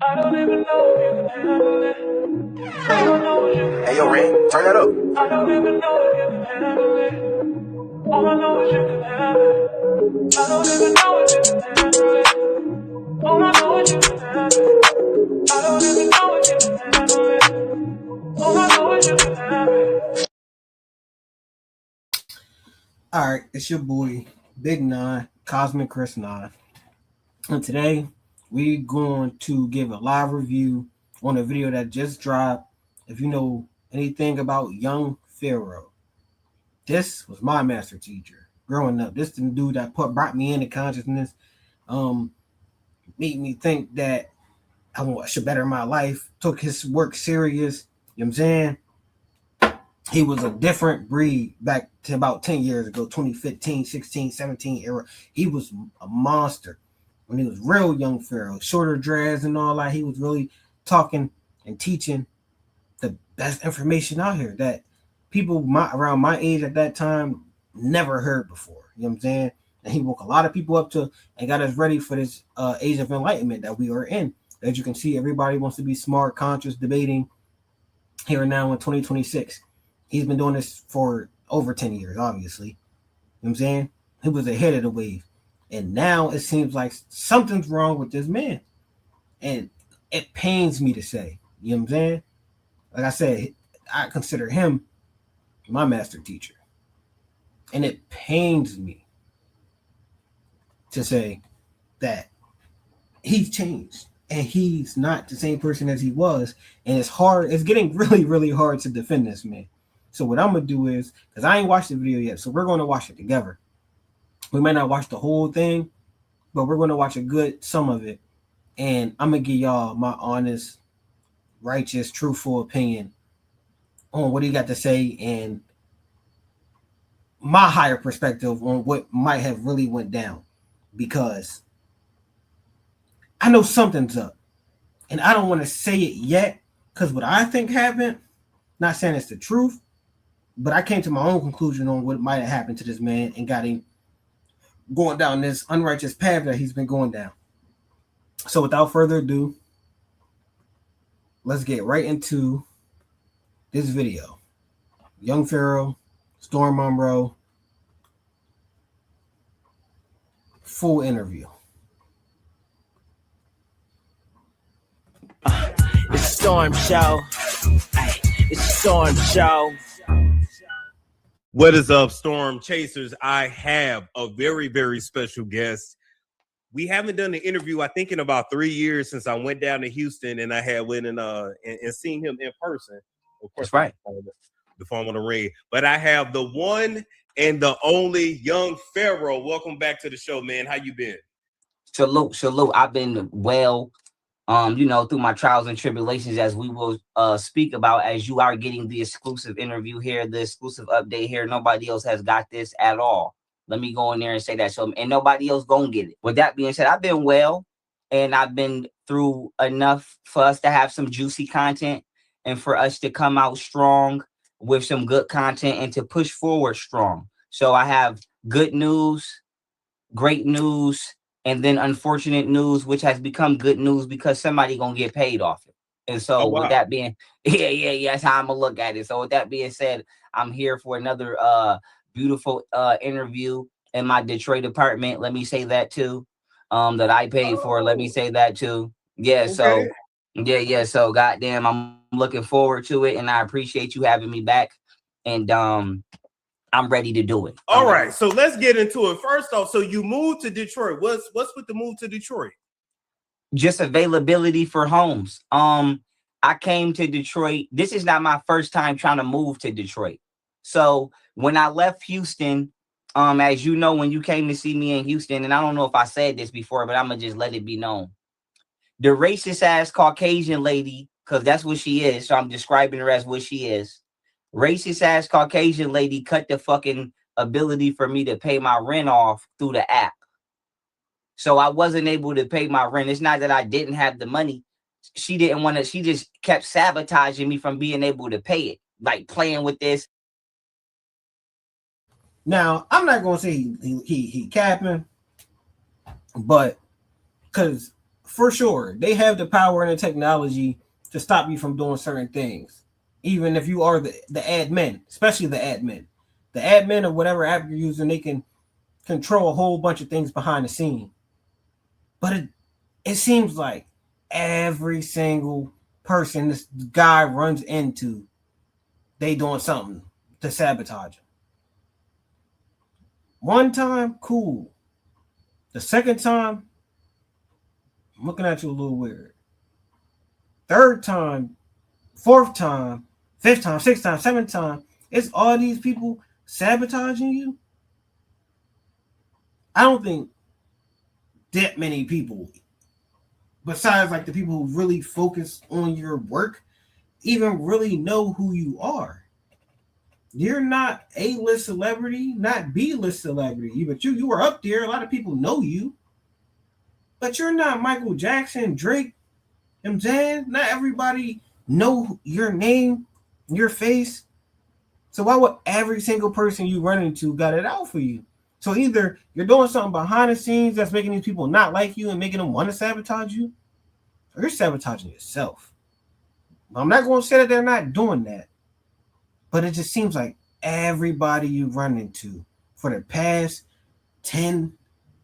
I don't even know if you can handle it. I don't know if you can. Hey, yo, Ren, turn that up. I don't even know if you can handle it. All I know is you can have it. I don't even know if you can handle it. All I know is you can have it. I don't even know if you can handle it. All I know is you can have it. All right, it's your boy Big Nine, Cosmic Chris Nine, and today we're going to give a live review on a video that just dropped. If you know anything about young Pharaoh, this was my master teacher growing up. This is the dude that brought me into consciousness, made me think that I should better my life. Took his work serious. You know what I'm saying? He was a different breed back to about 10 years ago, 2015, 16, 17 era. He was a monster when he was real young Pharaoh, shorter dreads and all that. He was really talking and teaching the best information out here that people around my age at that time never heard before. You know what I'm saying? And he woke a lot of people up to and got us ready for this age of enlightenment that we are in. As you can see, everybody wants to be smart, conscious, debating here and now in 2026. He's been doing this for over 10 years, obviously. You know what I'm saying? He was ahead of the wave. And now it seems like something's wrong with this man. And it pains me to say, you know what I'm saying? Like I said, I consider him my master teacher. And it pains me to say that he's changed and he's not the same person as he was. And it's getting really, really hard to defend this man. So what I'm gonna do is, because I ain't watched the video yet, so we're gonna watch it together. We might not watch the whole thing, but we're gonna watch a good some of it, and I'm gonna give y'all my honest, righteous, truthful opinion on what he got to say and my higher perspective on what might have really went down, because I know something's up, and I don't want to say it yet, because what I think happened, not saying it's the truth, but I came to my own conclusion on what might have happened to this man and got him going down this unrighteous path that he's been going down. So without further ado, let's get right into this video. Young Pharaoh, Storm Monroe, full interview. It's a Storm Show. It's a Storm Show. What is up, Storm Chasers? I have a very, very special guest. We haven't done an interview, I think, in about 3 years since I went down to Houston and I had went and seen him in person. Of course, that's right. The form of the ring. But I have the one and the only young Pharaoh. Welcome back to the show, man. How you been? Salute. I've been well, through my trials and tribulations, as we will speak about, as you are getting the exclusive interview here, the exclusive update here. Nobody else has got this at all. Let me go in there and say that. So, and nobody else gonna get it. With that being said, I've been well, and I've been through enough for us to have some juicy content and for us to come out strong with some good content and to push forward strong. So I have good news, great news, and then unfortunate news, which has become good news because somebody gonna get paid off it. And so with that being, that's how I'm gonna look at it. So with that being said, I'm here for another beautiful interview in my Detroit apartment. Let me say that too. That I paid for. Let me say that too. Yeah, okay. So so goddamn, I'm looking forward to it, and I appreciate you having me back. And I'm ready to do it. All right, so let's get into it. First off, so you moved to Detroit. What's with the move to Detroit? Just availability for homes. I came to Detroit. This is not my first time trying to move to Detroit. So when I left Houston, as you know, when you came to see me in Houston, and I don't know if I said this before, but I'm gonna just let it be known. The racist ass Caucasian lady, because that's what she is. So I'm describing her as what she is. Racist ass Caucasian lady cut the fucking ability for me to pay my rent off through the app. So I wasn't able to pay my rent. It's not that I didn't have the money. She didn't want to, she just kept sabotaging me from being able to pay it, like playing with this. Now, I'm not going to say he capping, but because for sure, they have the power and the technology to stop you from doing certain things. Even if you are the admin, especially the admin. The admin of whatever app you're using, they can control a whole bunch of things behind the scene. But it seems like every single person this guy runs into, they doing something to sabotage him. One time, cool. The second time, I'm looking at you a little weird. Third time, fourth time, fifth time, sixth time, seventh time, it's all these people sabotaging you. I don't think that many people, besides like the people who really focus on your work, even really know who you are. You're not A-list celebrity, not B-list celebrity, but you are up there. A lot of people know you, but you're not Michael Jackson, Drake. You know what I'm saying? Not everybody know your name, your face. So why would every single person you run into got it out for you? So either you're doing something behind the scenes that's making these people not like you and making them want to sabotage you, or you're sabotaging yourself. I'm not going to say that they're not doing that, but it just seems like everybody you run into for the past 10,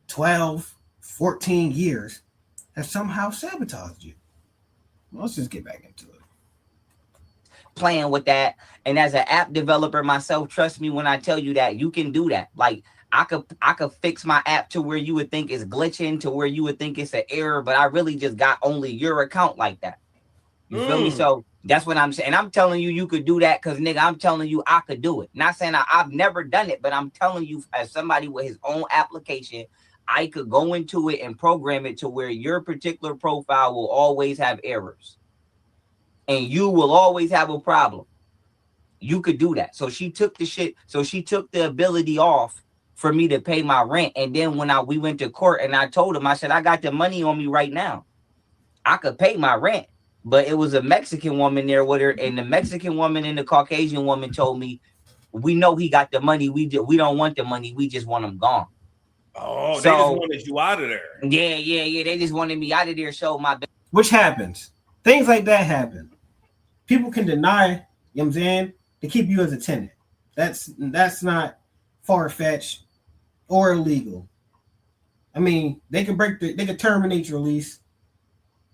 12, 14 years has somehow sabotaged you. Well, let's just get back into it. Playing with that. And as an app developer myself, trust me when I tell you that you can do that. Like I could fix my app to where you would think it's glitching, to where you would think it's an error, but I really just got only your account like that. You feel me? So that's what I'm saying. And I'm telling you, you could do that because, nigga, I'm telling you, I could do it. Not saying I've never done it, but I'm telling you, as somebody with his own application, I could go into it and program it to where your particular profile will always have errors. And you will always have a problem. You could do that. So she took the shit. So she took the ability off for me to pay my rent. And then when we went to court and I told him, I said, I got the money on me right now. I could pay my rent. But it was a Mexican woman there with her. And the Mexican woman and the Caucasian woman told me, we know he got the money. We don't want the money. We just want him gone. Oh, so, they just wanted you out of there. Yeah. They just wanted me out of there. Show my. Which happens. Things like that happen. People can deny, you know what I'm saying, to keep you as a tenant. That's not far-fetched or illegal. I mean, they can terminate your lease.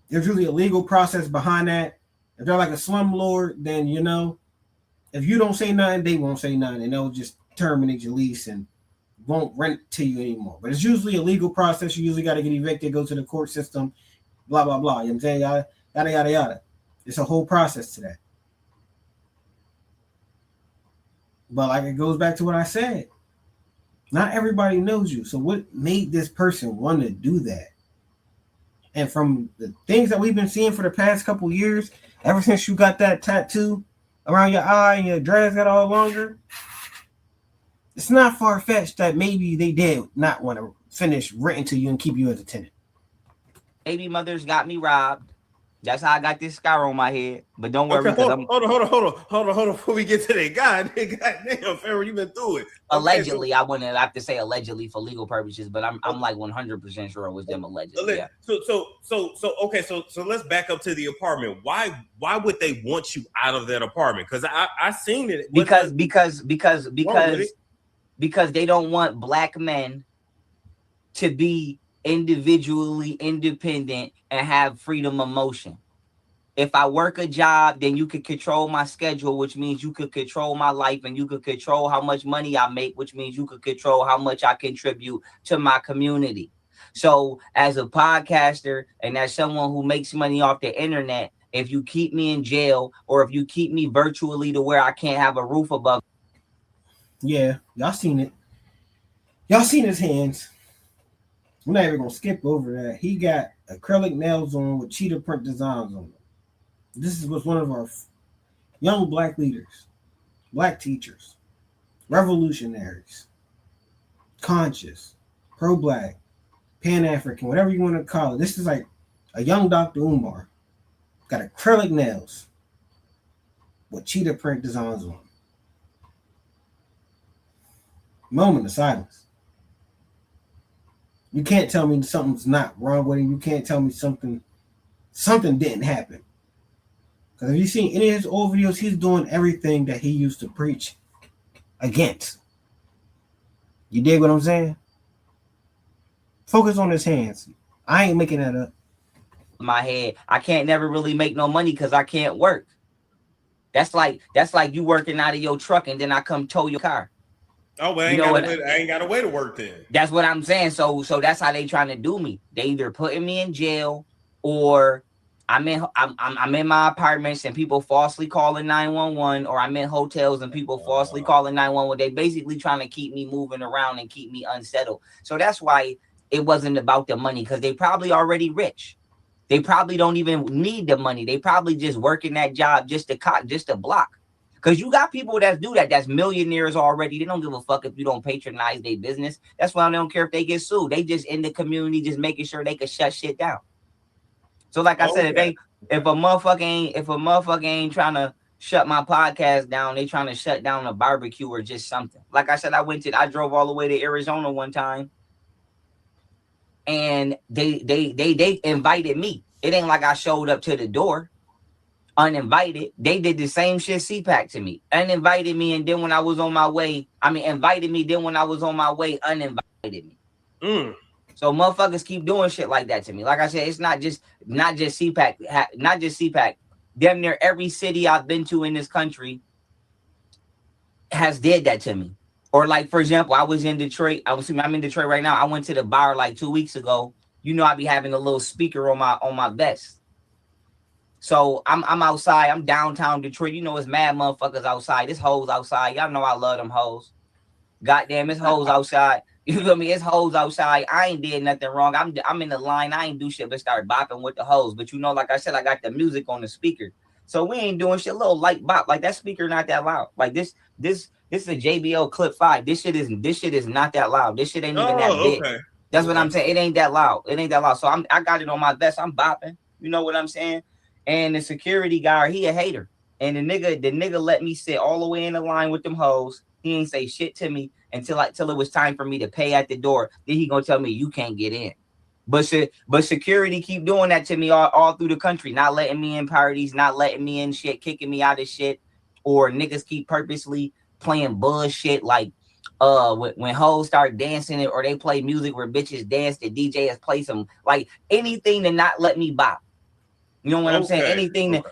There's usually a legal process behind that. If they're like a slumlord, then if you don't say nothing, they won't say nothing, and they'll just terminate your lease and won't rent to you anymore. But it's usually a legal process. You usually got to get evicted, go to the court system, blah blah blah. You know what I'm saying? Yada yada. It's a whole process to that. But like it goes back to what I said. Not everybody knows you. So what made this person want to do that? And from the things that we've been seeing for the past couple years, ever since you got that tattoo around your eye and your dreads got all longer, it's not far-fetched that maybe they did not want to finish renting to you and keep you as a tenant. Baby mothers got me robbed. That's how I got this scar on my head. But don't worry, because hold on. Before we get to that, God damn, Pharaoh, you've been through it. Allegedly, I wouldn't have to say allegedly for legal purposes, but I'm like 100% sure it was them allegedly. Yeah. So let's back up to the apartment. Why would they want you out of that apartment? Because I seen it. Because they don't want black men to be individually independent and have freedom of motion. If I work a job, then you could control my schedule, which means you could control my life, and you could control how much money I make, which means you could control how much I contribute to my community. So as a podcaster and as someone who makes money off the internet, if you keep me in jail or if you keep me virtually to where I can't have a roof above. Yeah, y'all seen it. Y'all seen his hands. We're not even gonna skip over that. He got acrylic nails on with cheetah print designs on them. This was one of our young black leaders, black teachers, revolutionaries, conscious, pro-black, pan-African, whatever you want to call it. This is like a young Dr. Umar. Got acrylic nails with cheetah print designs on them. Moment of silence. You can't tell me something's not wrong with him. You can't tell me something didn't happen. Because if you seen any of his old videos, he's doing everything that he used to preach against. You dig what I'm saying? Focus on his hands. I ain't making that up. My head, I can't never really make no money because I can't work. That's like you working out of your truck and then I come tow your car. Oh well, I ain't got a way to work then. That's what I'm saying. So that's how they trying to do me. They either putting me in jail or I'm in my apartments and people falsely calling 911, or I'm in hotels and people falsely calling 911. They basically trying to keep me moving around and keep me unsettled. So that's why it wasn't about the money, because they probably already rich. They probably don't even need the money. They probably just working that job just to block. Because you got people that do that, that's millionaires already. They don't give a fuck if you don't patronize their business. That's why they don't care if they get sued. They just in the community just making sure they can shut shit down. So like I said, if a motherfucker ain't trying to shut my podcast down, they trying to shut down a barbecue or just something. Like I said, I drove all the way to Arizona one time. And they invited me. It ain't like I showed up to the door uninvited. They did the same shit CPAC to me. Uninvited me, and then when I was on my way, invited me, then when I was on my way, uninvited me. So motherfuckers keep doing shit like that to me. Like I said, it's not just CPAC. Damn near every city I've been to in this country has did that to me. Or like, for example, I was in Detroit. I'm in Detroit right now. I went to the bar like 2 weeks ago. You know, I be having a little speaker on my vest. So I'm outside. I'm downtown Detroit. You know, it's mad motherfuckers outside. It's hoes outside. Y'all know I love them hoes. Goddamn, it's hoes outside. You feel me? It's hoes outside. I ain't did nothing wrong. I'm in the line. I ain't do shit but start bopping with the hoes. But you know, like I said, I got the music on the speaker. So we ain't doing shit. Little light bop. Like that speaker not that loud. Like this is a JBL Clip 5. This shit is not that loud. This shit ain't even that big. Okay. That's what I'm saying. It ain't that loud. So I got it on my vest. I'm bopping. You know what I'm saying? And the security guard, he a hater. And the nigga let me sit all the way in the line with them hoes. He ain't say shit to me until it was time for me to pay at the door. Then he gonna tell me you can't get in. But security keep doing that to me all through the country, not letting me in parties, not letting me in shit, kicking me out of shit, or niggas keep purposely playing bullshit like when hoes start dancing or they play music where bitches dance, the DJ has played some like anything to not let me bop. You know what I'm saying?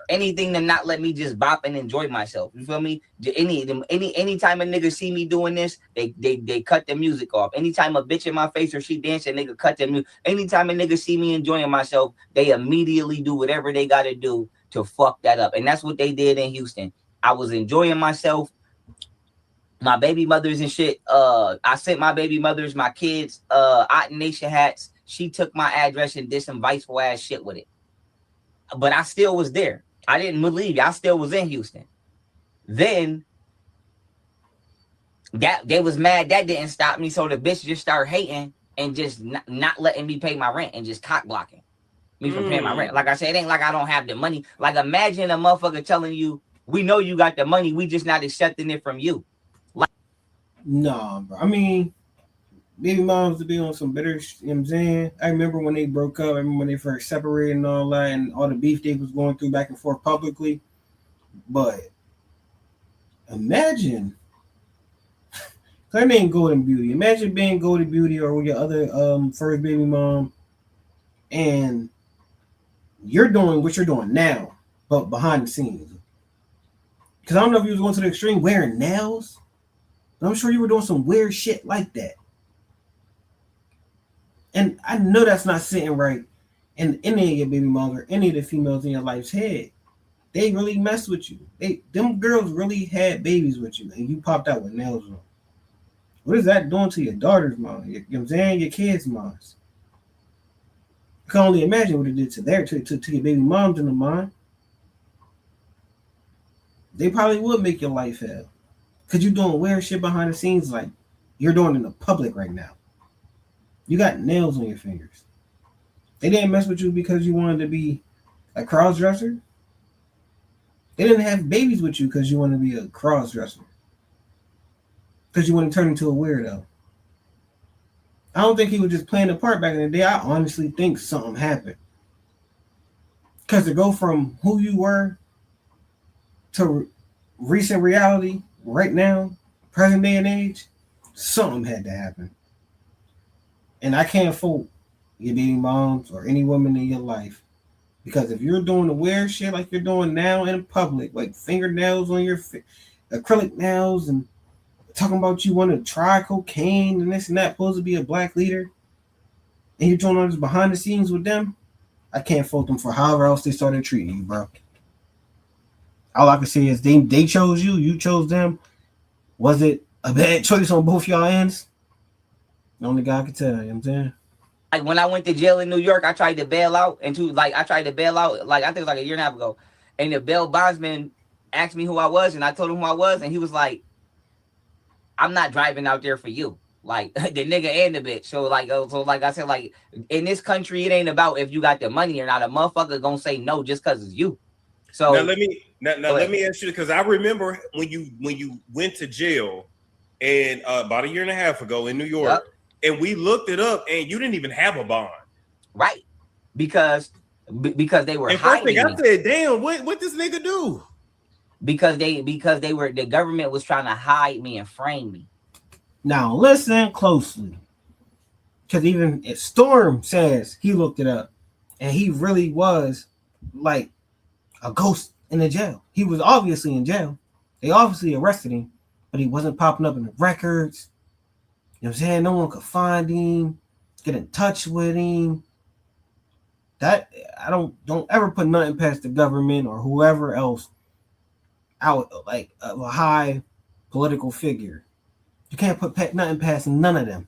Anything to not let me just bop and enjoy myself. You feel me? Anytime a nigga see me doing this, they cut the music off. Anytime a bitch in my face or she dancing, nigga cut the music. Anytime a nigga see me enjoying myself, they immediately do whatever they gotta do to fuck that up. And that's what they did in Houston. I was enjoying myself. My baby mothers and shit. I sent my baby mothers, my kids, Otten Nation hats. She took my address and did some viceful ass shit with it. But I still was there. I didn't leave. I still was in Houston. Then that they was mad. That didn't stop me. So the bitch just started hating and just not letting me pay my rent and just cock blocking me from paying my rent. Like I said, it ain't like I don't have the money. Like imagine a motherfucker telling you, we know you got the money. We just not accepting it from you. Like, nah, bro. I mean, baby moms to be on some bitter, you know what I'm saying? I remember when they broke up, I remember when they first separated and all that, and all the beef they was going through back and forth publicly. But imagine, I mean, Golden Beauty. Imagine being Golden Beauty or your other first baby mom, and you're doing what you're doing now, but behind the scenes. Because I don't know if you was going to the extreme wearing nails, but I'm sure you were doing some weird shit like that. And I know that's not sitting right in any of your baby moms or any of the females in your life's head. They really messed with you. Them girls really had babies with you, and you popped out with nails on. What is that doing to your daughter's mom? You know what I'm saying? Your kids' moms. I can only imagine what it did to your baby moms in the mind. They probably would make your life hell. Because you're doing weird shit behind the scenes like you're doing in the public right now. You got nails on your fingers. They didn't mess with you because you wanted to be a cross-dresser. They didn't have babies with you because you wanted to be a cross-dresser. Because you want to turn into a weirdo. I don't think he was just playing the part back in the day. I honestly think something happened. Because to go from who you were to recent reality right now, present day and age, something had to happen. And I can't fault your baby moms or any woman in your life. Because if you're doing the weird shit like you're doing now in public, like fingernails on your acrylic nails and talking about you want to try cocaine and this and that, supposed to be a black leader, and you're doing all this behind the scenes with them, I can't fault them for however else they started treating you, bro. All I can say is they chose you, you chose them. Was it a bad choice on both y'all ends? Only God can tell, you know what I'm saying? Like when I went to jail in New York, I tried to bail out, and I tried to bail out, like I think it was like a year and a half ago. And the bail bondsman asked me who I was, and I told him who I was, and he was like, I'm not driving out there for you. Like the nigga and the bitch. So like I said, like in this country, it ain't about if you got the money or not. A motherfucker gonna say no just cause it's you. So now let me ask you, because I remember when you went to jail and about a year and a half ago in New York, and we looked it up, and you didn't even have a bond, right? Because they were and hiding. First thing I said, damn, what this nigga do? Because the government was trying to hide me and frame me. Now listen closely, because even Storm says he looked it up, and he really was like a ghost in the jail. He was obviously in jail. They obviously arrested him, but he wasn't popping up in the records. You know what I'm saying? No one could find him, get in touch with him. That I don't ever put nothing past the government or whoever else out like a high political figure. You can't put nothing past none of them.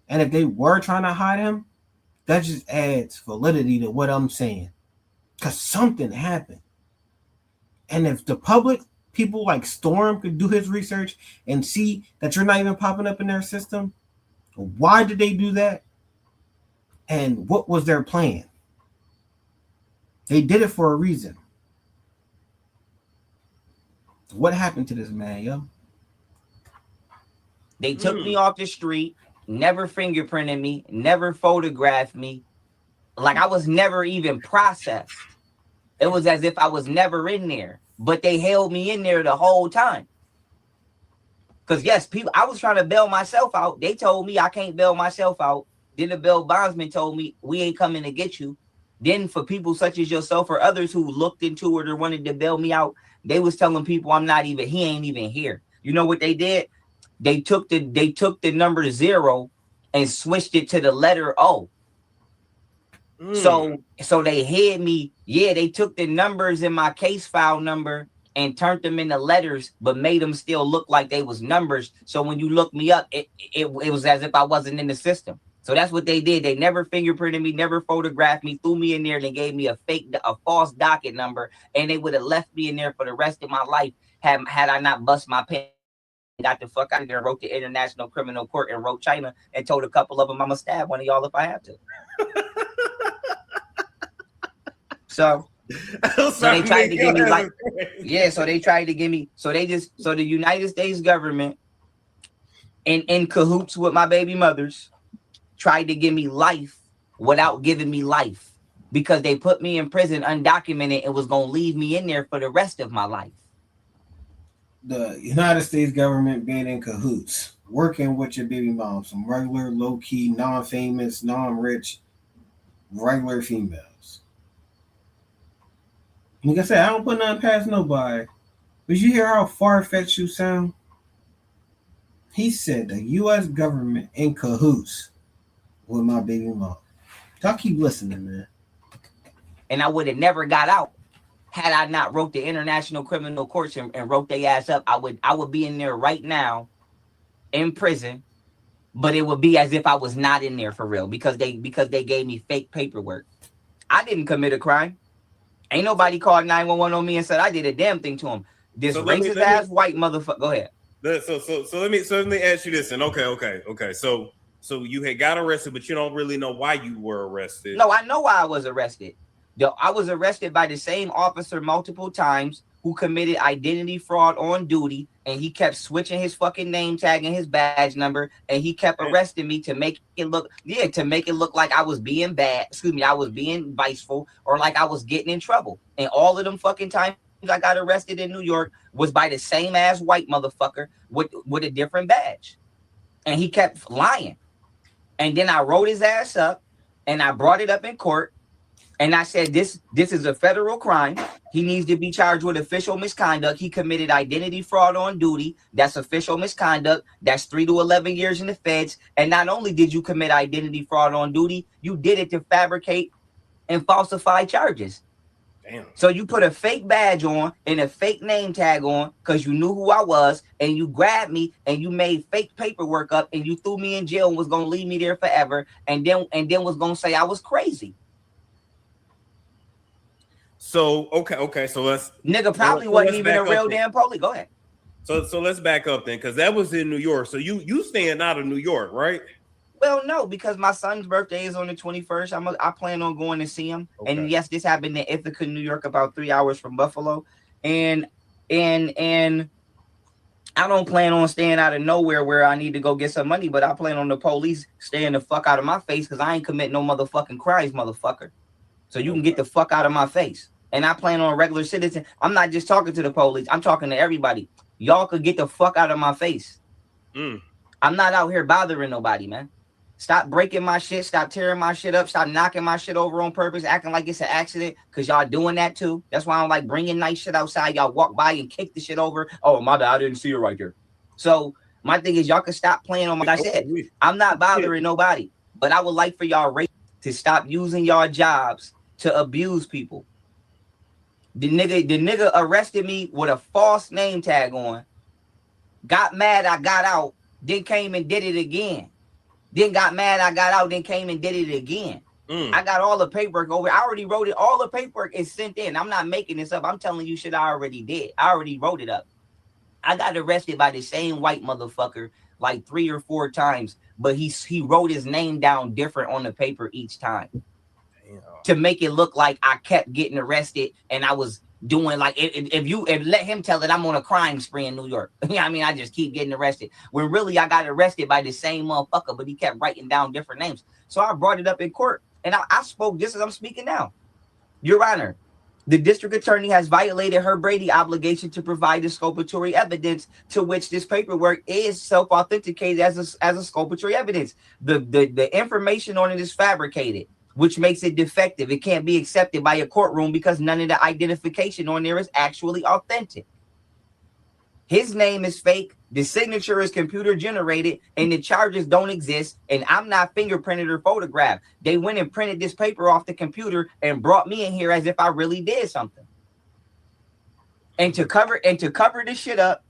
And if they were trying to hide him, that just adds validity to what I'm saying. Because something happened. And if the public, people like Storm could do his research and see that you're not even popping up in their system, why did they do that? And what was their plan? They did it for a reason. What happened to this man, yo? They took me off the street, never fingerprinted me, never photographed me. Like I was never even processed. It was as if I was never in there, but they held me in there the whole time. Because yes, I was trying to bail myself out. They told me I can't bail myself out. Then the bail bondsman told me we ain't coming to get you. Then for people such as yourself or others who looked into it or wanted to bail me out, they was telling people he ain't even here. You know what they did? They took the number 0 and switched it to the letter O. So they hid me. Yeah, they took the numbers in my case file number and turned them into letters, but made them still look like they was numbers. So when you look me up, it was as if I wasn't in the system. So that's what they did. They never fingerprinted me, never photographed me, threw me in there, and they gave me a false docket number, and they would have left me in there for the rest of my life had I not bust my pen, got the fuck out of there, wrote the International Criminal Court, and wrote China, and told a couple of them I'm gonna stab one of y'all if I have to. So they tried to give me like, yeah. So they tried to give me. So the United States government, in cahoots with my baby mothers, tried to give me life without giving me life because they put me in prison undocumented and was gonna leave me in there for the rest of my life. The United States government being in cahoots, working with your baby mom, some regular, low-key, non-famous, non-rich, regular females. Like I said, I don't put nothing past nobody. But you hear how far-fetched you sound? He said the U.S. government in cahoots with my baby mom. Y'all keep listening, man. And I would have never got out had I not wrote the International Criminal Courts and wrote their ass up. I would be in there right now in prison, but it would be as if I was not in there for real because they gave me fake paperwork. I didn't commit a crime. Ain't nobody called 911 on me and said I did a damn thing to him. This racist ass white motherfucker. Go ahead. So let me ask you this. And okay. So you had got arrested, but you don't really know why you were arrested. No, I know why I was arrested. I was arrested by the same officer multiple times who committed identity fraud on duty, and he kept switching his fucking name tag and his badge number, and he kept arresting me to make it look, like I was being bad. Excuse me, I was being viceful, or like I was getting in trouble. And all of them fucking times I got arrested in New York was by the same ass white motherfucker with a different badge. And he kept lying. And then I wrote his ass up and I brought it up in court. And I said, this is a federal crime. He needs to be charged with official misconduct. He committed identity fraud on duty. That's official misconduct. That's 3 to 11 years in the feds. And not only did you commit identity fraud on duty, you did it to fabricate and falsify charges. Damn. So you put a fake badge on and a fake name tag on because you knew who I was, and you grabbed me and you made fake paperwork up and you threw me in jail and was gonna leave me there forever, and then was gonna say I was crazy. So okay. So let's probably wasn't even a real damn police. Go ahead. So let's back up then, because that was in New York. So you staying out of New York, right? Well, no, because my son's birthday is on the 21st. I plan on going to see him. Okay. And yes, this happened in Ithaca, New York, about 3 hours from Buffalo. And I don't plan on staying out of nowhere where I need to go get some money, but I plan on the police staying the fuck out of my face because I ain't commit no motherfucking crimes, motherfucker. So you can get the fuck out of my face. And I plan on regular citizen. I'm not just talking to the police. I'm talking to everybody. Y'all could get the fuck out of my face. I'm not out here bothering nobody, man. Stop breaking my shit. Stop tearing my shit up. Stop knocking my shit over on purpose, acting like it's an accident, because y'all doing that too. That's why I don't like bringing nice shit outside. Y'all walk by and kick the shit over. Oh, my bad. I didn't see it right there. So my thing is y'all can stop playing on my shit. I'm not bothering nobody, but I would like for y'all to stop using y'all jobs to abuse people. The nigga arrested me with a false name tag on. Got mad, I got out. Then came and did it again. Then got mad, I got out, then came and did it again. I got all the paperwork over. I already wrote it. All the paperwork is sent in. I'm not making this up. I'm telling you shit I already did. I already wrote it up. I got arrested by the same white motherfucker like 3 or 4 times, but he wrote his name down different on the paper each time. Damn. To make it look like I kept getting arrested and I was doing like if let him tell it I'm on a crime spree in New York. I mean, I just keep getting arrested when really I got arrested by the same motherfucker, but he kept writing down different names. So I brought it up in court and I spoke just as I'm speaking now. Your Honor, the district attorney has violated her Brady obligation to provide exculpatory evidence, to which this paperwork is self-authenticated as a exculpatory evidence. The information on it is fabricated, which makes it defective. It can't be accepted by a courtroom because none of the identification on there is actually authentic. His name is fake, the signature is computer generated, and the charges don't exist, and I'm not fingerprinted or photographed. They went and printed this paper off the computer and brought me in here as if I really did something. And to cover this shit up,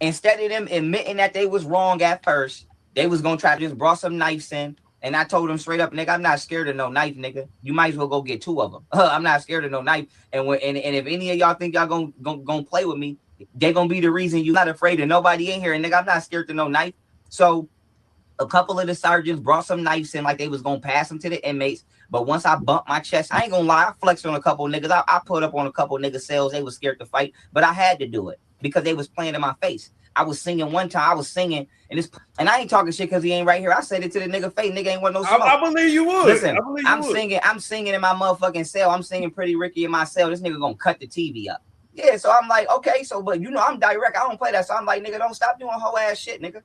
instead of them admitting that they was wrong at first, they was gonna try to just brought some knives in. And I told him straight up, nigga, I'm not scared of no knife, nigga. You might as well go get 2 of them. I'm not scared of no knife. And if any of y'all think y'all gonna play with me, they're gonna be the reason you're not afraid of nobody in here. And nigga, I'm not scared of no knife. So a couple of the sergeants brought some knives in like they was gonna pass them to the inmates. But once I bumped my chest, I ain't gonna lie, I flexed on a couple of niggas. I put up on a couple of niggas' cells. They was scared to fight, but I had to do it because they was playing in my face. I was singing one time. And I ain't talking shit because he ain't right here. I said it to the nigga face. Nigga ain't want no smoke. I believe you would. Listen, I'm singing in my motherfucking cell. I'm singing Pretty Ricky in my cell. This nigga gonna cut the TV up. Yeah, so I'm like, okay, so but you know I'm direct. I don't play that. So I'm like, nigga, don't stop doing whole ass shit, nigga.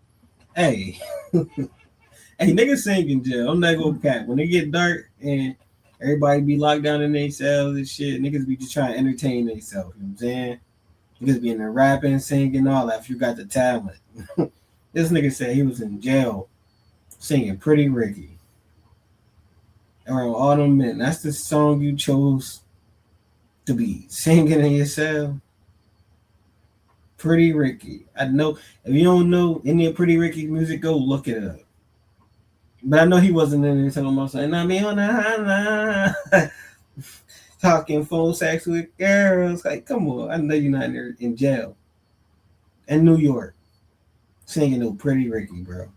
Hey, hey, niggas sing in jail. I'm not gonna cap. When it get dark and everybody be locked down in their cells and shit, niggas be just trying to entertain themselves. You know what I'm saying? Niggas be in there rapping, singing, all that. If you got the talent. This nigga said he was in jail singing Pretty Ricky around all them men. That's the song you chose to be singing in your cell. Pretty Ricky. I know if you don't know any of Pretty Ricky's music, go look it up. But I know he wasn't in there talking about saying, I mean, on the talking phone sex with girls. Like, come on. I know you're not in there in jail. In New York. Singing no Pretty Ricky, bro.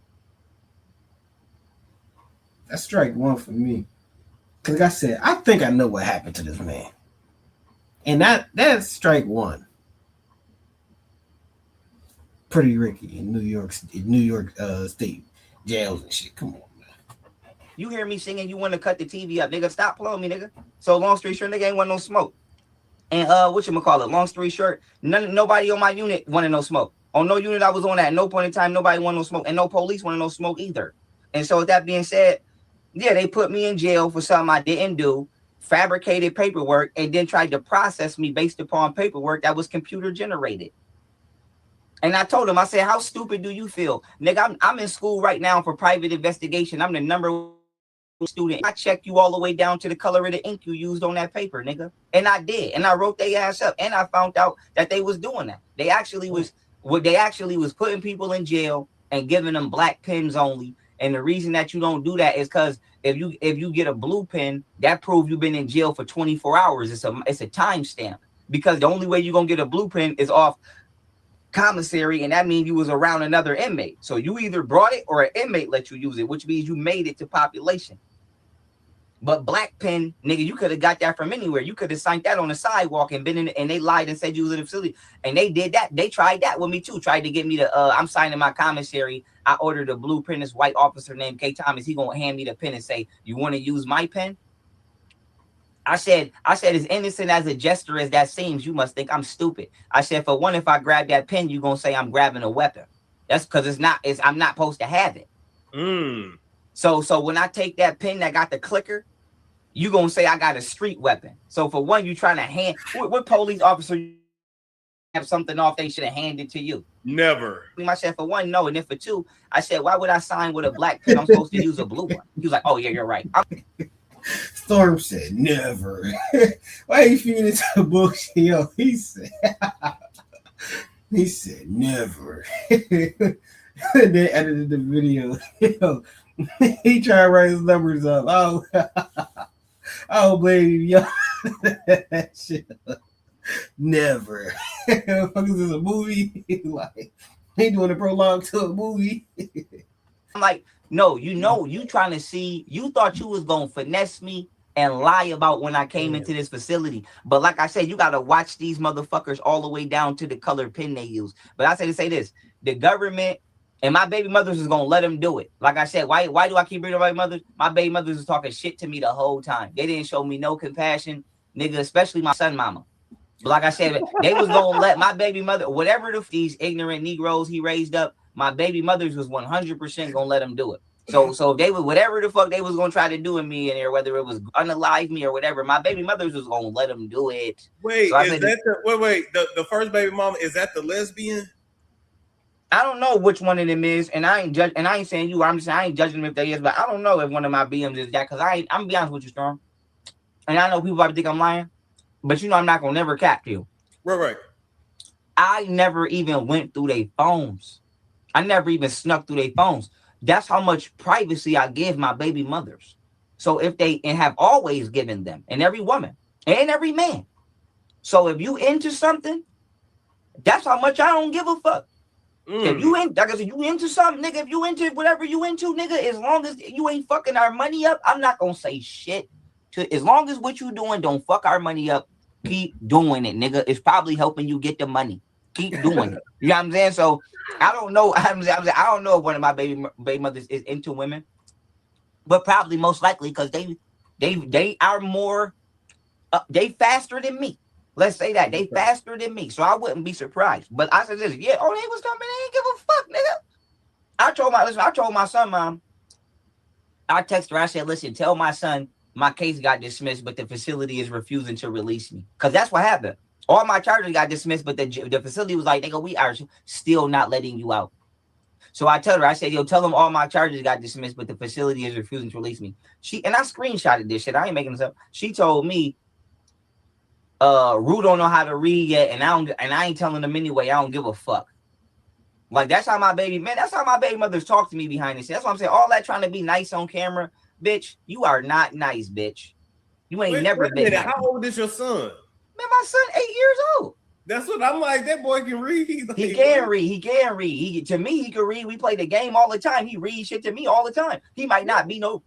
That's strike 1 for me. Because like I said, I think I know what happened to this man. And that's strike 1. Pretty Ricky in New York State jails and shit. Come on, man. You hear me singing, you want to cut the TV up, nigga. Stop playing me, nigga. So long story short, nigga ain't want no smoke. And whatchamacallit, long story short, nobody on my unit wanted no smoke. On no unit I was on at no point in time, nobody wanted no smoke, and no police wanted no smoke either. And so with that being said, yeah, they put me in jail for something I didn't do, fabricated paperwork, and then tried to process me based upon paperwork that was computer generated. And I told him, I said, how stupid do you feel? Nigga, I'm in school right now for private investigation. I'm the number one student. I checked you all the way down to the color of the ink you used on that paper, nigga. And I did. And I wrote their ass up. And I found out that they was doing that. They actually was putting people in jail and giving them black pens only. And the reason that you don't do that is because if you get a blue pen, that proves you've been in jail for 24 hours. It's a time stamp. Because the only way you're gonna get a blue pen is off commissary, and that means you was around another inmate. So you either brought it or an inmate let you use it, which means you made it to population. But black pen, nigga, you could have got that from anywhere. You could have signed that on the sidewalk and been in, and they lied and said you was in the facility. And they did that. They tried that with me too. Tried to get me to I'm signing my commissary. I ordered a blue pen. This white officer named K. Thomas. He gonna hand me the pen and say, "You want to use my pen?" I said, as innocent as a gesture as that seems, you must think I'm stupid. I said, for one, if I grab that pen, you're gonna say I'm grabbing a weapon. That's because I'm not supposed to have it. So when I take that pen that got the clicker, you gonna say I got a street weapon. So for one, you trying to hand what police officer have something off they should have handed to you? Never. I said, for one, no. And then for two, I said, why would I sign with a black pen? I'm supposed to use a blue one. He was like, oh yeah, you're right. Storm said, never. Why are you feeding into the bullshit? Yo, he said, never. And then edited the video. Yo, he tried to write his numbers up. Oh, I don't blame you, yo. That shit. Never. Fuck, is this a movie? Like, he doing a prologue to a movie. I'm like, no, you trying to see, you thought you was going to finesse me and lie about when I came into this facility. But like I said, you got to watch these motherfuckers all the way down to the color pen they use. But I said to say this, the government and my baby mothers is going to let them do it. Like I said, why do I keep bringing up my mothers? My baby mothers was talking shit to me the whole time. They didn't show me no compassion, nigga, especially my son mama. But like I said, they was going to let my baby mother, whatever these ignorant Negroes he raised up, my baby mothers was 100% gonna let them do it. So if they would, whatever the fuck they was gonna try to do in me in there, whether it was unalive me or whatever, my baby mothers was gonna let them do it. Wait, so the first baby mama, is that the lesbian? I don't know which one of them is, and I ain't saying you. I'm just saying I ain't judging them if they is, but I don't know if one of my BMs is that, because I'm gonna be honest with you, Storm. And I know people probably think I'm lying, but you know I'm not gonna never cap you. Right. I never even went through their phones. I never even snuck through their phones. That's how much privacy I give my baby mothers. So if they, and have always given them, and every woman and every man. So if you into something, that's how much I don't give a fuck. If you in, like I said, you into something, nigga, if you into whatever you into, nigga, as long as you ain't fucking our money up, I'm not gonna say shit. As long as what you doing don't fuck our money up, keep doing it, nigga. It's probably helping you get the money. Keep doing it. You know what I'm saying? So I don't know. I don't know if one of my baby mothers is into women, but probably most likely because they are more, they faster than me. Let's say that they faster than me, so I wouldn't be surprised. But I said this, yeah. Oh, they was coming. They ain't give a fuck, nigga. I told my son, mom. I texted her. I said, listen, tell my son my case got dismissed, but the facility is refusing to release me, because that's what happened. All my charges got dismissed, but the facility was like, nigga, we are still not letting you out. So I told her, I said, yo, tell them all my charges got dismissed, but the facility is refusing to release me. And I screenshotted this shit. I ain't making this up. She told me, Rue don't know how to read yet, and I ain't telling them anyway. I don't give a fuck. Like, that's how my baby mothers talk to me behind this. That's what I'm saying. All that trying to be nice on camera, bitch, you are not nice, bitch. You ain't never been nice. How old is your son? Man, my son 8 years old. That's what I'm like. That boy can read. He can read. To me, he can read. We play the game all the time. He reads shit to me all the time. He might not be no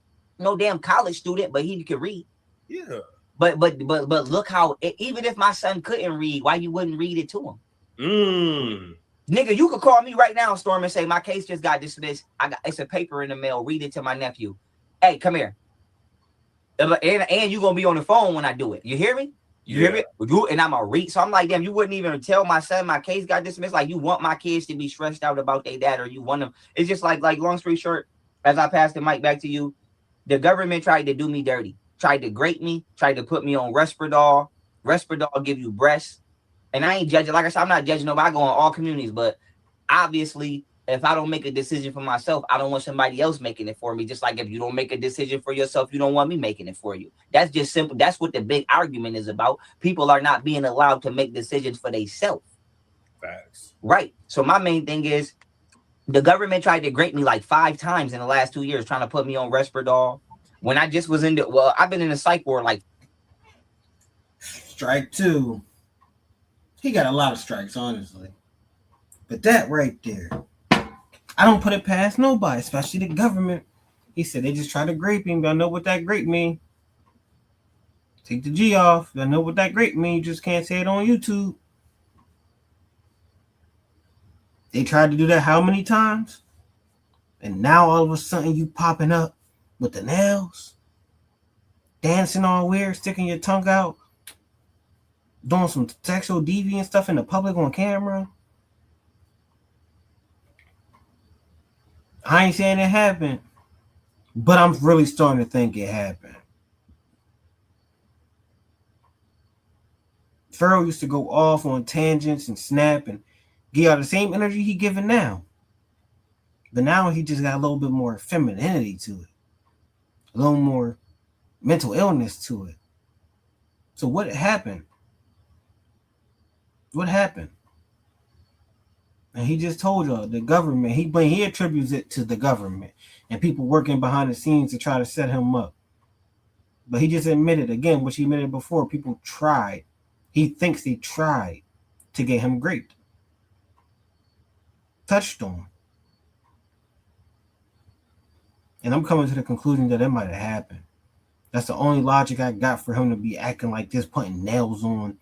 damn college student, but he can read. Yeah. But look how, even if my son couldn't read, why you wouldn't read it to him? Nigga, you could call me right now, Storm, and say my case just got dismissed. It's a paper in the mail. Read it to my nephew. Hey, come here. And you gonna be on the phone when I do it. You hear me? You hear me? And I'm a read. So I'm like, damn, you wouldn't even tell my son my case got dismissed. Like, you want my kids to be stressed out about their dad, or you want them. It's just like long story short, as I pass the mic back to you, the government tried to do me dirty, tried to grate me, tried to put me on Resperdal. Resperdal give you breasts. And I ain't judging. Like I said, I'm not judging nobody. I go in all communities, but obviously, if I don't make a decision for myself, I don't want somebody else making it for me. Just like if you don't make a decision for yourself, you don't want me making it for you. That's just simple. That's what the big argument is about. People are not being allowed to make decisions for themselves. Facts. Right. So my main thing is the government tried to grate me like 5 times in the last 2 years, trying to put me on Resperdal. When I just was I've been in a psych ward like. Strike 2. He got a lot of strikes, honestly. But that right there, I don't put it past nobody, especially the government. He said they just try to grape him. Y'all know what that grape mean. Take the G off. Y'all know what that grape mean. You just can't say it on YouTube. They tried to do that how many times? And now all of a sudden you popping up with the nails, dancing all weird, sticking your tongue out, doing some sexual deviant stuff in the public on camera. I ain't saying it happened, but I'm really starting to think it happened. Pharaoh used to go off on tangents and snap and give out the same energy he giving now. But now he just got a little bit more femininity to it. A little more mental illness to it. So what happened? What happened? And he just told y'all, the government, he attributes it to the government and people working behind the scenes to try to set him up. But he just admitted, again, which he admitted before, people tried. He thinks they tried to get him raped. Touched on. And I'm coming to the conclusion that it might have happened. That's the only logic I got for him to be acting like this, putting nails on,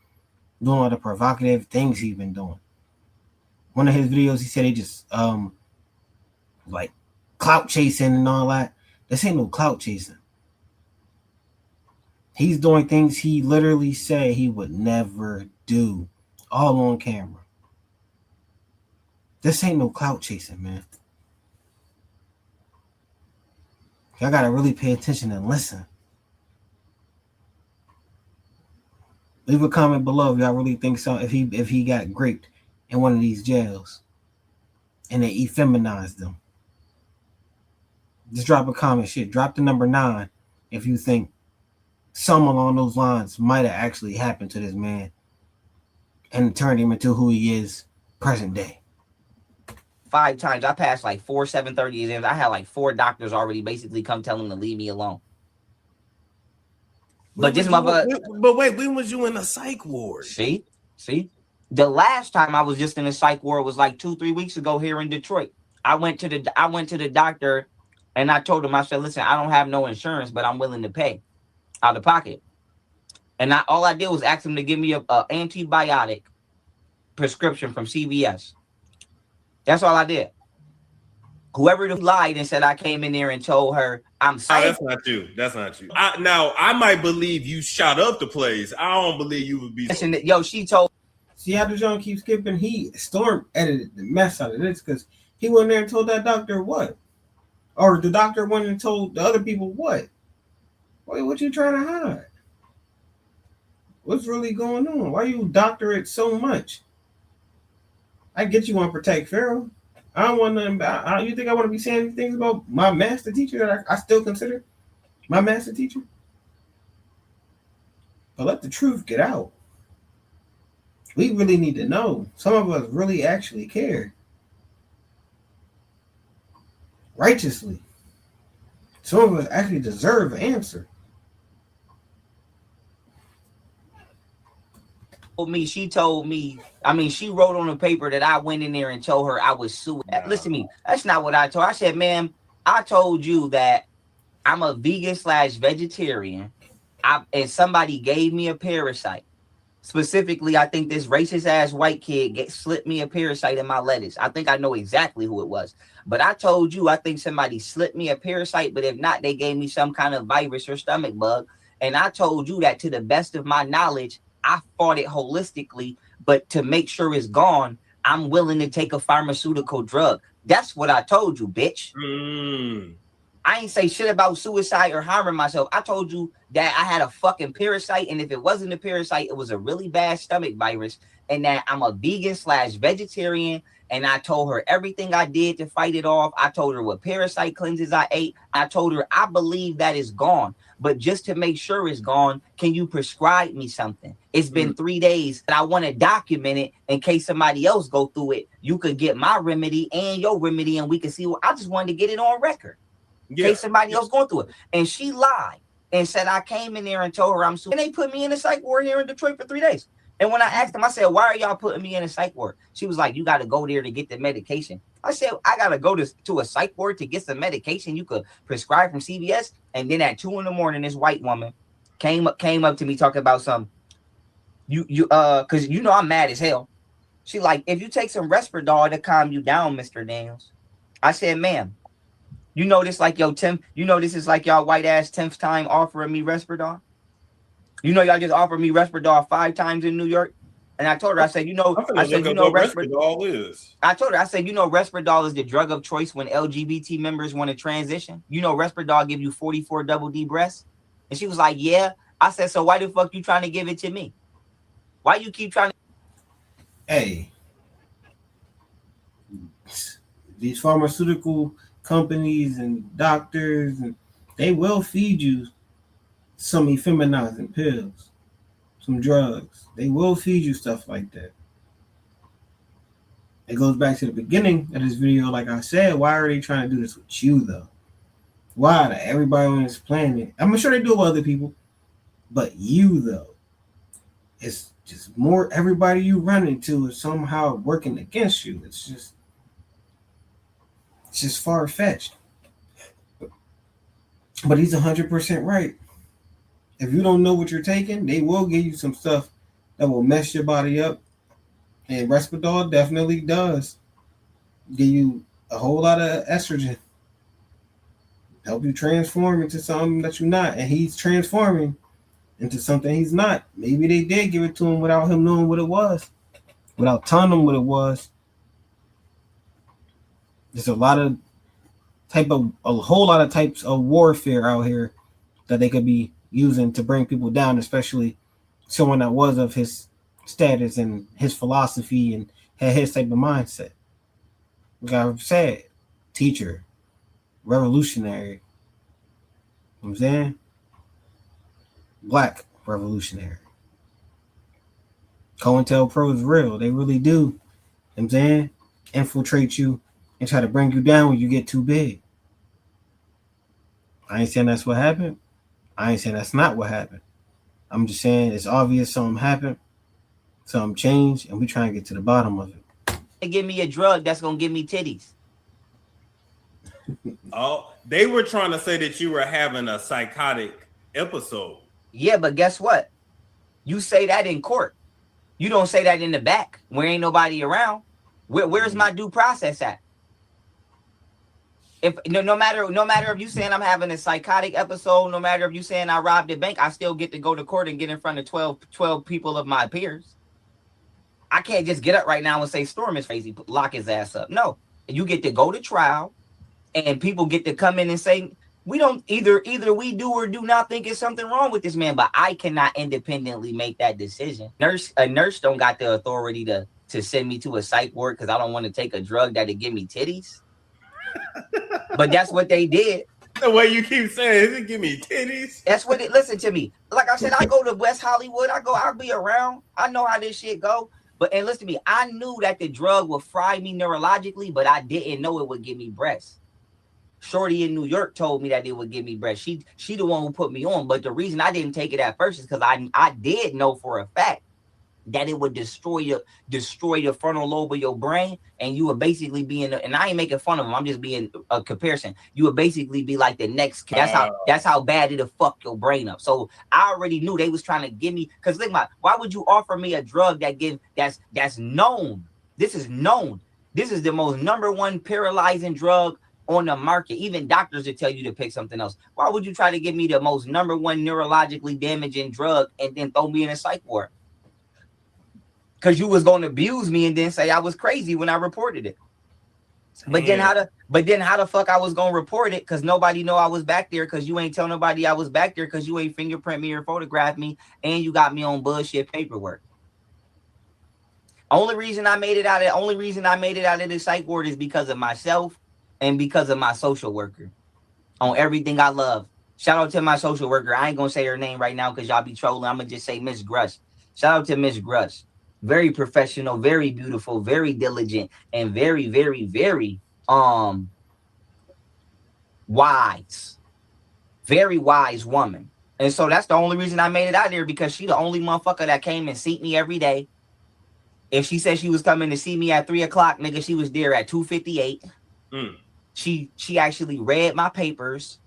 doing all the provocative things he's been doing. One of his videos, he said he just, like, clout chasing and all that. This ain't no clout chasing. He's doing things he literally said he would never do, all on camera. This ain't no clout chasing, man. Y'all gotta really pay attention and listen. Leave a comment below if y'all really think so. If he got raped in one of these jails and they effeminized them. Just drop a comment. Shit, drop the number 9 if you think something along those lines might have actually happened to this man and turned him into who he is present day. 5 times. I passed like 4 730 exams. I had like 4 doctors already basically come tell him to leave me alone. But this motherfucker. But wait, when was you in a psych ward? See? The last time I was just in a psych ward was like 2-3 weeks ago here in Detroit. I went to the doctor and I told him, I said, listen, I don't have no insurance, but I'm willing to pay out of pocket. And all I did was ask him to give me a antibiotic prescription from CVS. That's all I did. Whoever lied and said I came in there and told her I'm sorry. Oh, that's not you. That's not you. Now, I might believe you shot up the place. I don't believe you would be. Yo, she told. See how the John keeps skipping? Storm edited the mess out of this because he went there and told that doctor what? Or the doctor went and told the other people what? Wait, what you trying to hide? What's really going on? Why you doctor it so much? I get you want to protect Pharaoh. I don't want nothing about. You think I want to be saying things about my master teacher that I still consider my master teacher? But let the truth get out. We really need to know. Some of us really actually care. Righteously. Some of us actually deserve an answer. She told me, she wrote on the paper that I went in there and told her I was suing. No. Listen to me, that's not what I told her. I said, ma'am, I told you that I'm a vegan/vegetarian. And somebody gave me a parasite. Specifically, I think this racist ass white kid slipped me a parasite in my lettuce. I think I know exactly who it was. But I told you, I think somebody slipped me a parasite, but if not, they gave me some kind of virus or stomach bug. And I told you that to the best of my knowledge, I fought it holistically, but to make sure it's gone, I'm willing to take a pharmaceutical drug. That's what I told you, bitch. I ain't say shit about suicide or harming myself. I told you that I had a fucking parasite, and if it wasn't a parasite, it was a really bad stomach virus, and that I'm a vegan/vegetarian. And I told her everything I did to fight it off. I told her what parasite cleanses I ate. I told her I believe that it's gone. But just to make sure it's gone, can you prescribe me something? It's been 3 days, and I want to document it in case somebody else go through it. You could get my remedy and your remedy, and we can see. I just wanted to get it on record. In case somebody else going through it. And she lied and said I came in there and told her I'm suing. And they put me in a psych ward here in Detroit for 3 days. And when I asked them, I said, why are y'all putting me in a psych ward? She was like, you got to go there to get the medication. I said, I got to go to a psych ward to get some medication you could prescribe from CVS. And then at 2 a.m, this white woman came up to me talking about some, because you know I'm mad as hell. She like, if you take some Resperdal to calm you down, Mr. Daniels. I said, ma'am, you know this like your 10th, you know this is like y'all white ass 10th time offering me Resperdal. You know y'all just offered me Resperdal 5 times in New York. And I told her, I said, you know Resperdal is. I told her, I said, you know, Resperdal is the drug of choice when LGBT members want to transition. You know, Resperdal give you 44 double D breasts. And she was like, yeah. I said, so why the fuck you trying to give it to me? Why you keep trying to? Hey, these pharmaceutical companies and doctors, and they will feed you some effeminizing pills, some drugs. They will feed you stuff like that. It goes back to the beginning of this video. Like I said, why are they trying to do this with you though? Why? Everybody on this planet. I'm sure they do it with other people, but you though, it's just more. Everybody you run into is somehow working against you. It's just far-fetched. But he's 100% right. If you don't know what you're taking, they will give you some stuff that will mess your body up. And Resperdal definitely does give you a whole lot of estrogen. Help you transform into something that you're not. And he's transforming into something he's not. Maybe they did give it to him without him knowing what it was. Without telling him what it was. There's a whole lot of types of warfare out here that they could be using to bring people down, especially someone that was of his status and his philosophy and had his type of mindset. Like I said, teacher, revolutionary. You know what I'm saying? Black revolutionary. COINTELPRO is real. They really do. You know what I'm saying? Infiltrate you and try to bring you down when you get too big. I ain't saying that's what happened. I ain't saying that's not what happened. I'm just saying it's obvious something happened, something changed, and we try and get to the bottom of it. They give me a drug that's gonna give me titties. Oh, they were trying to say that you were having a psychotic episode. Yeah, but guess what? You say that in court. You don't say that in the back where ain't nobody around. Where's my due process at? If no matter if you saying I'm having a psychotic episode, no matter if you saying I robbed a bank, I still get to go to court and get in front of 12 people of my peers. I can't just get up right now and say Storm is crazy, lock his ass up. No, you get to go to trial, and people get to come in and say we don't either we do or do not think it's something wrong with this man, but I cannot independently make that decision. A nurse don't got the authority to send me to a psych ward because I don't want to take a drug that'll give me titties. But that's what they did. The way you keep saying, is it give me titties? That's what it. Listen to me. Like I said, I go to West Hollywood. I'll be around. I know how this shit go. And listen to me. I knew that the drug would fry me neurologically, but I didn't know it would give me breasts. Shorty in New York told me that it would give me breasts. She the one who put me on. But the reason I didn't take it at first is because I did know for a fact that it would destroy the frontal lobe of your brain, and you would basically be and I ain't making fun of them, I'm just being a comparison. You would basically be like the next. That's how bad it'll fuck your brain up. So I already knew they was trying to give me, because think about, why would you offer me a drug that's known? This is known. This is the most #1 paralyzing drug on the market. Even doctors will tell you to pick something else. Why would you try to give me the most #1 neurologically damaging drug and then throw me in a psych ward? Because you was going to abuse me and then say I was crazy when I reported it. But then how the fuck I was gonna report it? Because nobody know I was back there, because you ain't tell nobody I was back there, because you ain't fingerprint me or photograph me, and you got me on bullshit paperwork. Only reason I made it out of the psych ward is because of myself and because of my social worker. On everything I love. Shout out to my social worker. I ain't gonna say her name right now because y'all be trolling. I'm gonna just say Miss Grush. Shout out to Miss Grush. Very professional, very beautiful, very diligent, and very, very, very wise. Very wise woman. And so that's the only reason I made it out there, because she the only motherfucker that came and see me every day. If she said she was coming to see me at 3 o'clock, nigga, she was there at 2:58. She actually read my papers,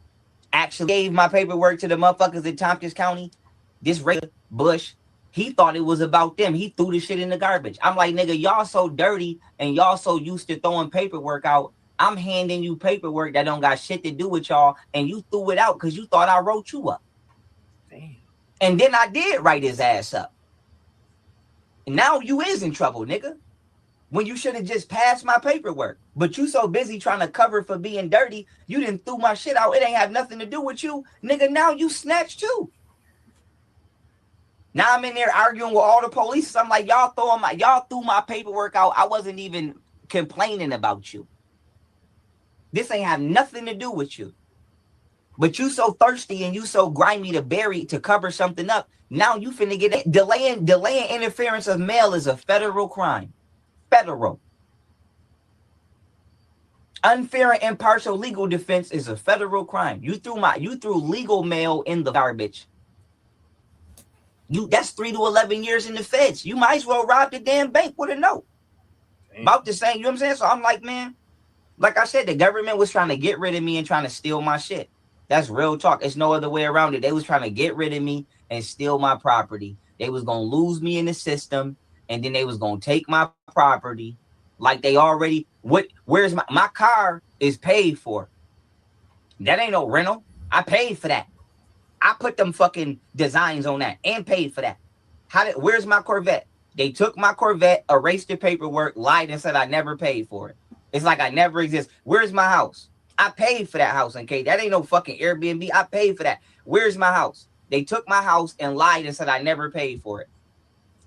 actually gave my paperwork to the motherfuckers in Tompkins County. This Ray Bush, he thought it was about them. He threw the shit in the garbage. I'm like, nigga, y'all so dirty and y'all so used to throwing paperwork out. I'm handing you paperwork that don't got shit to do with y'all, and you threw it out because you thought I wrote you up. Damn. And then I did write his ass up. And now you is in trouble, nigga. When you should have just passed my paperwork. But you so busy trying to cover for being dirty, you didn't threw my shit out. It ain't have nothing to do with you. Nigga, now you snatched too. Now I'm in there arguing with all the police. I'm like, y'all threw my paperwork out. I wasn't even complaining about you. This ain't have nothing to do with you. But you so thirsty and you so grimy to cover something up. Now you finna get it. Delaying interference of mail is a federal crime. Federal. Unfair and impartial legal defense is a federal crime. You threw legal mail in the garbage. That's 3 to 11 years in the feds. You might as well rob the damn bank with a note. Damn. About the same, you know what I'm saying? So I'm like, man, like I said, the government was trying to get rid of me and trying to steal my shit. That's real talk. It's no other way around it. They was trying to get rid of me and steal my property. They was going to lose me in the system, and then they was going to take my property like they already, where's my car is paid for. That ain't no rental. I paid for that. I put them fucking designs on that and paid for that. Where's my Corvette? They took my Corvette, erased the paperwork, lied and said I never paid for it. It's like I never exist. Where's my house? I paid for that house, okay? That ain't no fucking Airbnb. I paid for that. Where's my house? They took my house and lied and said I never paid for it.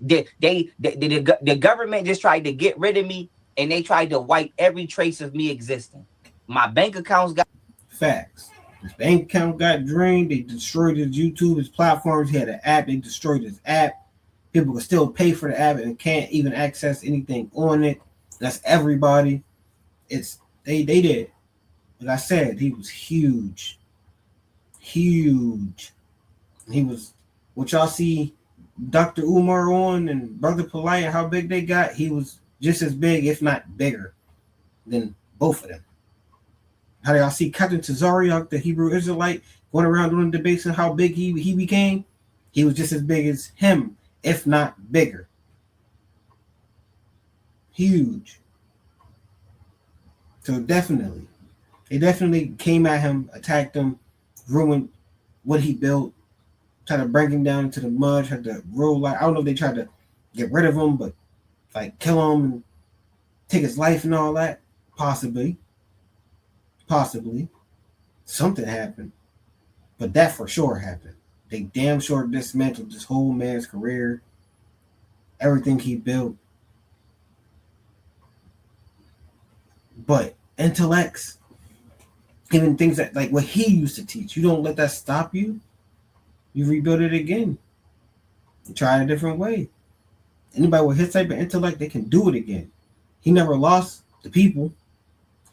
The government just tried to get rid of me, and they tried to wipe every trace of me existing. My bank accounts got facts. His bank account got drained. They destroyed his YouTube, his platforms. He had an app. They destroyed his app. People can still pay for the app and can't even access anything on it. That's everybody. They did. Like I said, he was huge. Huge. He was what y'all see Dr. Umar on and Brother Polite and how big they got. He was just as big, if not bigger, than both of them. How y'all see Captain Tazariak, the Hebrew Israelite, going around doing debates on how big he became? He was just as big as him, if not bigger. Huge. So they definitely came at him, attacked him, ruined what he built, tried to bring him down into the mud, tried to roll like, I don't know if they tried to get rid of him, but like kill him and take his life and all that. Possibly. Something happened. But that for sure happened. They damn sure dismantled this whole man's career, everything he built. But intellects, even things that like what he used to teach, you don't let that stop you. You rebuild it again. You try it a different way. Anybody with his type of intellect, they can do it again. He never lost the people.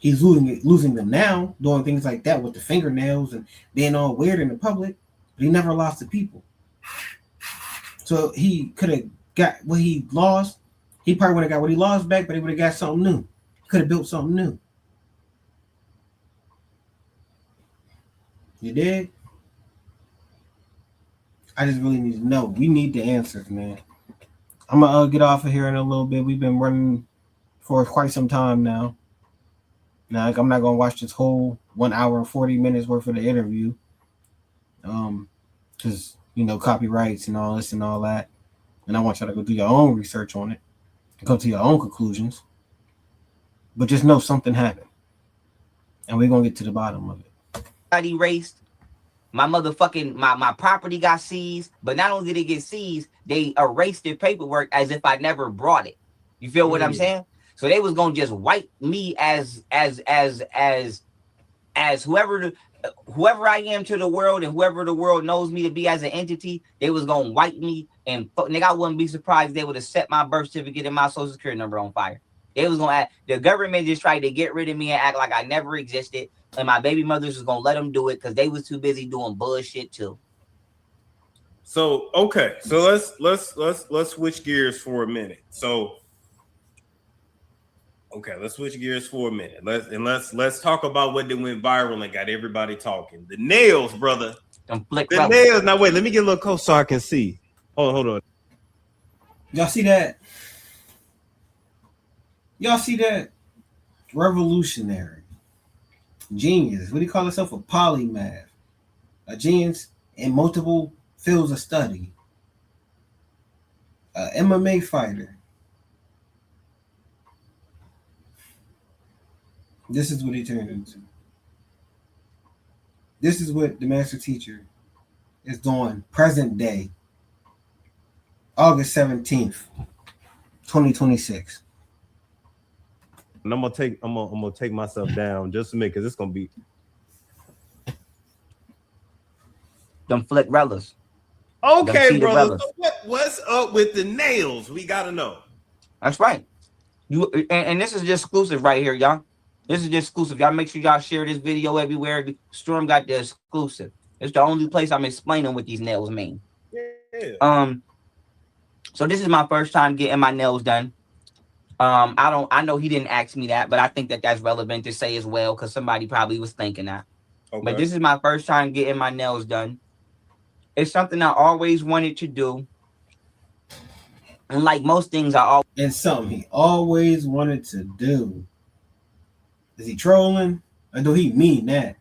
He's losing them now, doing things like that with the fingernails and being all weird in the public, but he never lost the people. So he could have got what he lost, he probably would have got what he lost back, but he would have got something new. Could have built something new. You did? I just really need to know. We need the answers, man. I'm gonna get off of here in a little bit. We've been running for quite some time now. Now, like, I'm not gonna watch this whole 1 hour and 40 minutes worth of the interview, because copyrights and all this and all that. And I want y'all to go do your own research on it and come to your own conclusions. But just know something happened, and we're gonna get to the bottom of it. Got erased. My motherfucking my property got seized, but not only did it get seized, they erased their paperwork as if I never brought it. You feel what I'm saying? So they was gonna just wipe me as whoever I am to the world, and whoever the world knows me to be as an entity. They was gonna wipe me, and nigga, I wouldn't be surprised if they would have set my birth certificate and my social security number on fire. They was gonna the government just tried to get rid of me and act like I never existed. And my baby mothers was gonna let them do it because they was too busy doing bullshit too. So okay, so let's switch gears for a minute. So okay, let's switch gears for a minute. Let's talk about what went viral and got everybody talking. The nails, brother. The nails. Now wait, let me get a little close so I can see. Hold on. Y'all see that? Revolutionary. Genius. What do you call himself? A polymath. A genius in multiple fields of study. A MMA fighter. This is what he turned into. This is what the master teacher is doing present day. August 17th, 2026. And I'm gonna take myself down just a minute because it's gonna be them flick rellas. Okay, brother. So what's up with the nails? We gotta know. That's right. And this is just exclusive right here, y'all. This is just exclusive. Y'all make sure y'all share this video everywhere. Storm got the exclusive. It's the only place I'm explaining what these nails mean. Yeah. So this is my first time getting my nails done. I know he didn't ask me that, but I think that that's relevant to say as well, because somebody probably was thinking that. Okay. But this is my first time getting my nails done. It's something I always wanted to do. And like most things, it's something he always wanted to do. Is he trolling? Or do he mean that?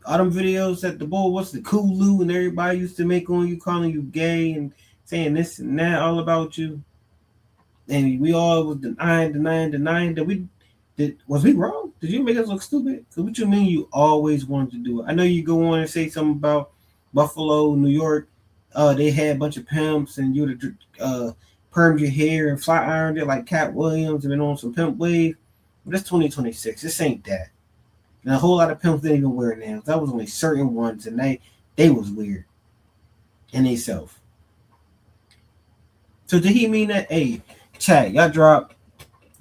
All them videos at the bowl, what's the Kulu and everybody used to make on you, calling you gay and saying this and that all about you. And we all was denying that was we wrong? Did you make us look stupid? So what you mean you always wanted to do it? I know you go on and say something about Buffalo, New York. They had a bunch of pimps and you would have permed your hair and flat ironed it like Cat Williams and been on some pimp wave. But that's 2026. This ain't that. And a whole lot of pimps didn't even wear nails. That was only certain ones, and they was weird in themselves. So did he mean that? Hey, chat, y'all drop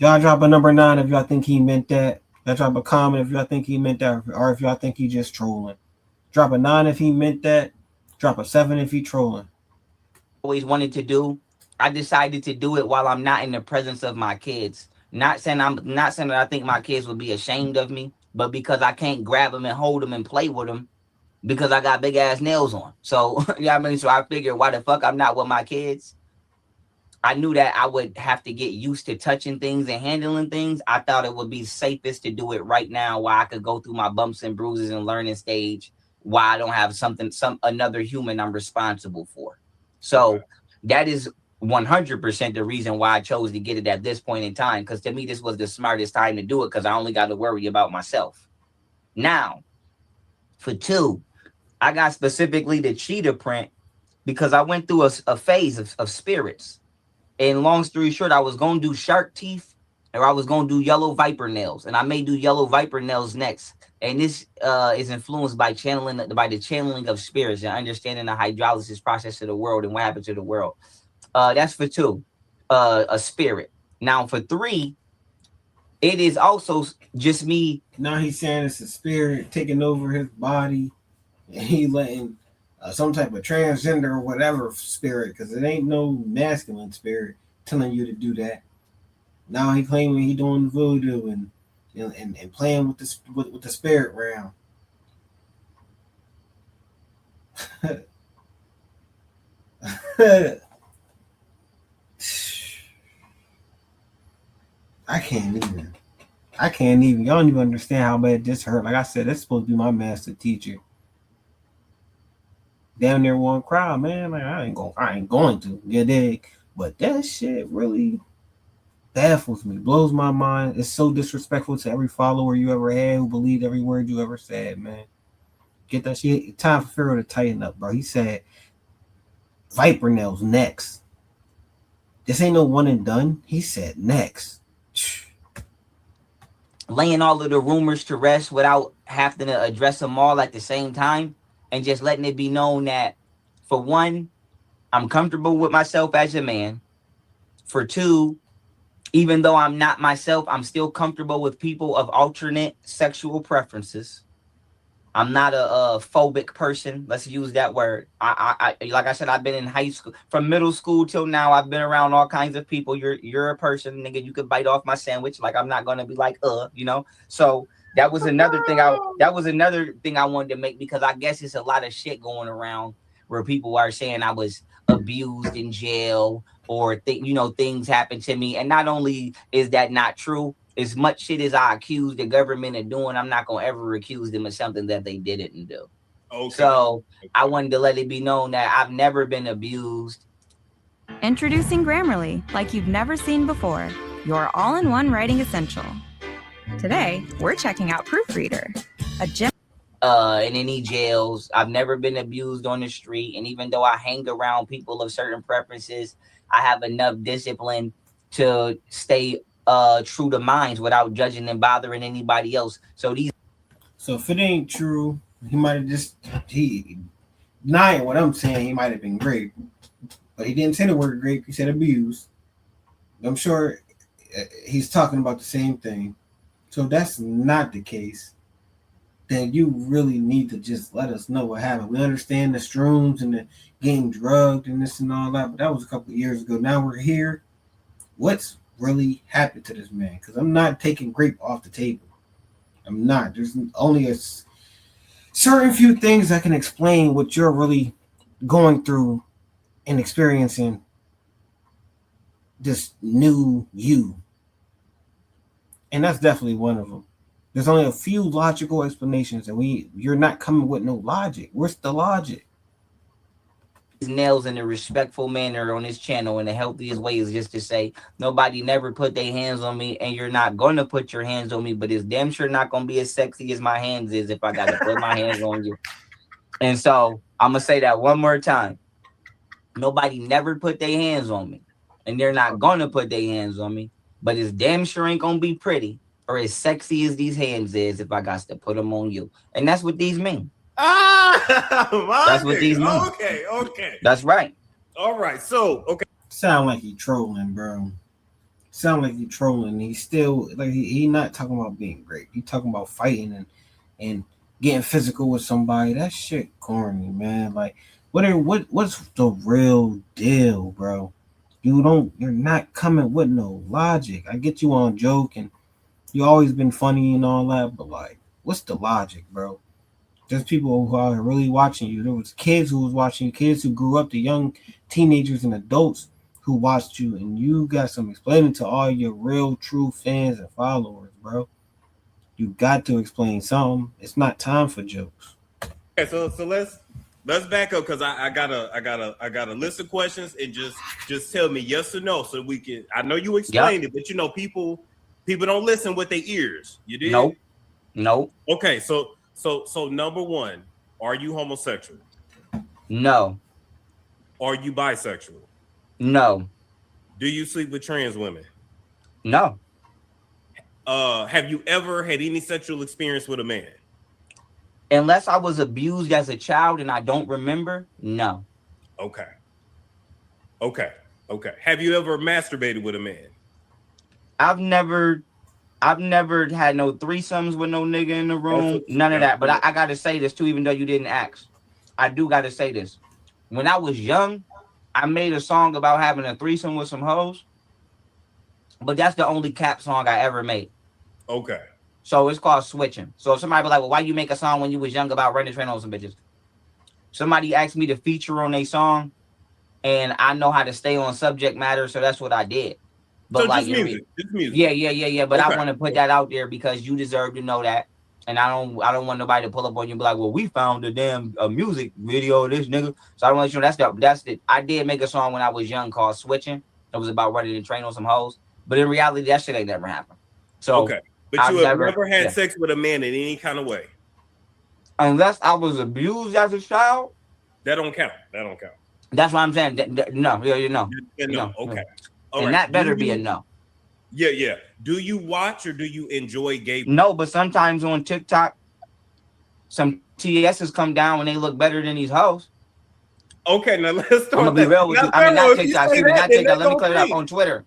a number 9 if y'all think he meant that. Y'all drop a comment if y'all think he meant that, or if y'all think he just trolling. Drop a 9 if he meant that. Drop a 7 if he trolling. Always wanted to do. I decided to do it while I'm not in the presence of my kids. Not saying that I think my kids would be ashamed of me, but because I can't grab them and hold them and play with them because I got big ass nails on. So so I figured, why the fuck I'm not with my kids? I knew that I would have to get used to touching things and handling things. I thought it would be safest to do it right now while I could go through my bumps and bruises and learning stage while I don't have another human I'm responsible for. So that is 100% the reason why I chose to get it at this point in time, because to me, this was the smartest time to do it because I only got to worry about myself. Now, for 2, I got specifically the cheetah print because I went through a phase of spirits. And long story short, I was going to do shark teeth or I was going to do yellow viper nails. And I may do yellow viper nails next. And this is influenced by the channeling of spirits and understanding the hydrolysis process of the world and what happens to the world. That's for 2, a spirit. Now for 3, it is also just me. Now he's saying it's a spirit taking over his body, and he letting some type of transgender or whatever spirit, because it ain't no masculine spirit telling you to do that. Now he claiming he doing voodoo and playing with the spirit realm. I can't even. I can't even. Y'all don't even understand how bad this hurt. Like I said, that's supposed to be my master teacher. Down there one crowd, man. Like I ain't going to. Yeah, they. But that shit really baffles me, blows my mind. It's so disrespectful to every follower you ever had who believed every word you ever said, man. Get that shit. Time for Pharaoh to tighten up, bro. He said, "Viper nails next." This ain't no one and done. He said next. Laying all of the rumors to rest without having to address them all at the same time, and just letting it be known that, for one, I'm comfortable with myself as a man. For two, even though I'm not myself, I'm still comfortable with people of alternate sexual preferences. I'm not a phobic person. Let's use that word. I like I said, I've been in high school, from middle school till now. I've been around all kinds of people. You're a person, nigga. You could bite off my sandwich. Like, I'm not gonna be like, you know. So that was another thing. That was another thing I wanted to make, because I guess it's a lot of shit going around where people are saying I was abused in jail, or things happened to me. And not only is that not true, as much shit as I accuse the government of doing, I'm not gonna ever accuse them of something that they didn't do. Okay. So I wanted to let it be known that I've never been abused. Introducing Grammarly, like you've never seen before. Your all-in-one writing essential. Today, we're checking out Proofreader, a gem. In any jails. I've never been abused on the street. And even though I hang around people of certain preferences, I have enough discipline to stay true to minds without judging and bothering anybody else. So if it ain't true, he might have he denying what I'm saying. He might have been raped, but he didn't say the word rape. He said abused. I'm sure he's talking about the same thing. So if that's not the case, then you really need to just let us know what happened. We understand the shrooms and the getting drugged and this and all that, but that was a couple of years ago. Now we're here. What's really happened to this man? Because I'm not taking grape off the table. I'm not. There's only a certain few things that can explain what you're really going through and experiencing this new you. And that's definitely one of them. There's only a few logical explanations, and you're not coming with no logic. Where's the logic? Nails in a respectful manner on this channel, and the healthiest way is just to say, nobody never put their hands on me, and you're not gonna put your hands on me, but it's damn sure not gonna be as sexy as my hands is if I gotta put my hands on you. And so I'm gonna say that one more time. Nobody never put their hands on me, and they're not gonna put their hands on me, but it's damn sure ain't gonna be pretty or as sexy as these hands is if I got to put them on you. And that's what these mean. That's what these mean. Okay. That's right. All right. So, okay. Sound like he trolling, bro. Sound like he trolling. He's still like he not talking about being great. He talking about fighting and getting physical with somebody. That shit corny, man. Like what's the real deal, bro? You're not coming with no logic. I get you on joke and you always been funny and all that, but like, what's the logic, bro? There's people who are really watching you. There was kids who was watching you, kids who grew up, the young teenagers and adults who watched you, and you got some explaining to all your real, true fans and followers, bro. You got to explain something. It's not time for jokes. Okay, so let's back up, because I got a list of questions, and just tell me yes or no so we can. I know you explained it, but people don't listen with their ears. You did? Nope. Okay, so number one, are you homosexual? No. Are you bisexual? No. Do you sleep with trans women? No. Have you ever had any sexual experience with a man? Unless I was abused as a child and I don't remember, no. Okay. Have you ever masturbated with a man? I've never had no threesomes with no nigga in the room. None of that. But I gotta say this too, even though you didn't ask. I do got to say this. When I was young, I made a song about having a threesome with some hoes, but that's the only cap song I ever made. Okay. So it's called Switching. So if somebody be like, well, why you make a song when you was young about running train on some bitches? Somebody asked me to feature on a song, and I know how to stay on subject matter, so that's what I did. But So like, just music. yeah. But Okay. I want to put that out there because you deserve to know that, and I don't want nobody to pull up on you and be like, well, we found a damn music video of this nigga. So I don't want you to know that's the. I did make a song when I was young called Switching. It was about running the train on some hoes, but in reality, that shit ain't never happened. So Okay. But I've you have never had yeah. sex with a man in any kind of way. Unless I was abused as a child. That don't count. That's what I'm saying. No, you know. No. Okay. All And right. that better be a no. Yeah. Do you watch or do you enjoy gay? No, but sometimes on TikTok, some TSs come down when they look better than these hoes. Okay, now let's start. I'm gonna be real with you. I mean, not TikTok. Excuse me, not TikTok. Let me clear it up on Twitter.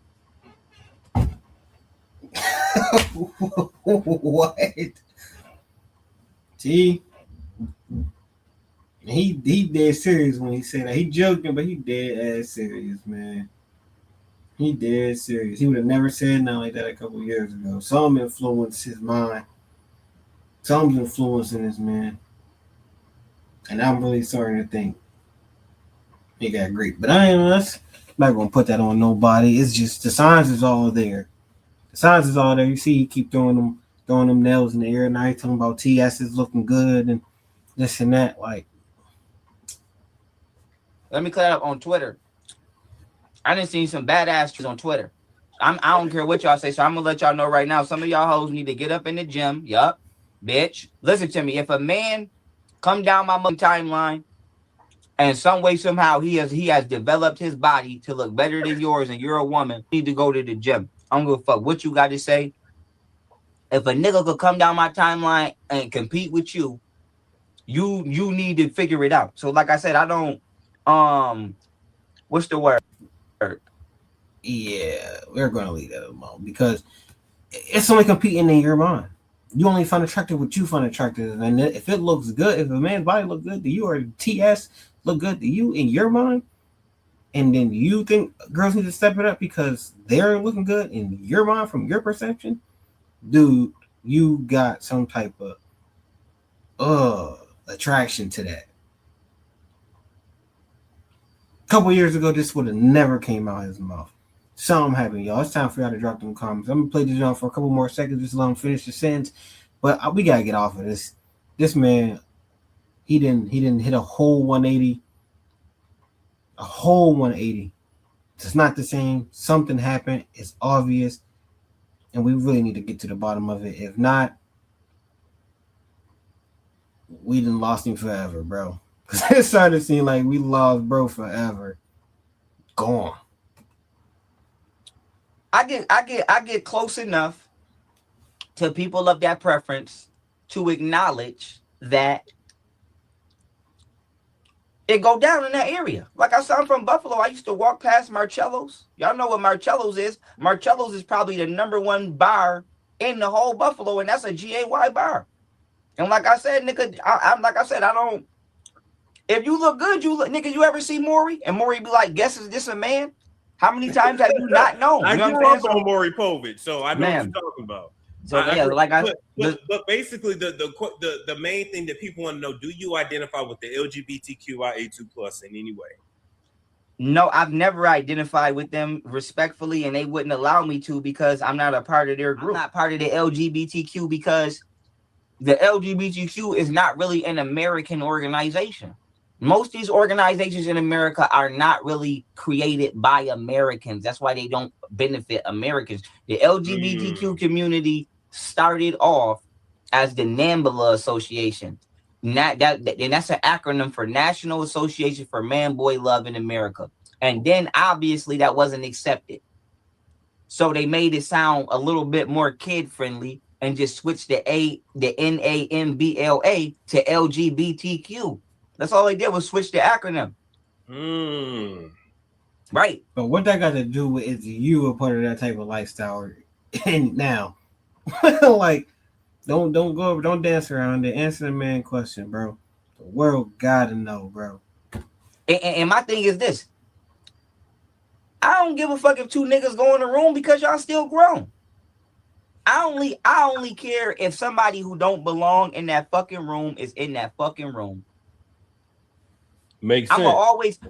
What? See, he dead serious when he said that. He joking, but he dead ass serious, man. He dead serious. He would have never said nothing like that a couple years ago. Some influenced his mind. Some's influencing this man. And I'm really starting to think he got great. But I'm not gonna put that on nobody. It's just the signs is all there. The signs is all there. You see, he keep throwing them nails in the air, and I talking about TS is looking good and this and that. Like, let me clear it up on Twitter. I done seen some badass on Twitter. I don't care what y'all say, so I'm gonna let y'all know right now. Some of y'all hoes need to get up in the gym. Yup, bitch. Listen to me. If a man come down my timeline and some way somehow he has developed his body to look better than yours, and you're a woman, you need to go to the gym. I don't give a fuck what you got to say. If a nigga could come down my timeline and compete with you, you need to figure it out. So like I said, I don't what's the word? Yeah, we're gonna leave that alone because it's only competing in your mind. You only find attractive what you find attractive, and if it looks good, if a man's body look good to you or TS look good to you in your mind, and then you think girls need to step it up because they're looking good in your mind from your perception, dude, you got some type of attraction to that. A couple years ago, this would have never came out of his mouth. Something happened, y'all. It's time for y'all to drop them comments. I'm gonna play this on for a couple more seconds just to let him finish the sentence, but we gotta get off of this. This man, he didn't hit a whole 180. A whole 180. It's not the same. Something happened. It's obvious, and we really need to get to the bottom of it. If not, we done lost him forever, bro. Because it started to seem like we lost bro forever. Gone. I get close enough to people of that preference to acknowledge that it go down in that area. Like I said, I'm from Buffalo. I used to walk past Marcello's. Y'all know what Marcello's is. Marcello's is probably the #1 bar in the whole Buffalo, and that's a GAY bar. And like I said, nigga, I don't. If you look good, nigga, you ever see Maury? And Maury be like, guess is this a man? How many times have you not known? I grew up on Maury Povich, so I know what you're talking about. So yeah, but basically the main thing that people want to know: do you identify with the LGBTQIA2+ in any way? No, I've never identified with them respectfully, and they wouldn't allow me to because I'm not a part of their group. I'm not part of the LGBTQ because the LGBTQ is not really an American organization. Most of these organizations in America are not really created by Americans. That's why they don't benefit Americans. The LGBTQ community started off as the NAMBLA Association. And that's an acronym for National Association for Man-Boy Love in America. And then obviously that wasn't accepted. So they made it sound a little bit more kid-friendly and just switched the NAMBLA to LGBTQ. That's all they did was switch the acronym. Right. But what that got to do with is you a part of that type of lifestyle. And now, like, don't go over, don't dance around it. Answer the man question, bro. The world gotta know, bro. And my thing is this. I don't give a fuck if two niggas go in the room because y'all still grown. I only care if somebody who don't belong in that fucking room is in that fucking room. Makes sense.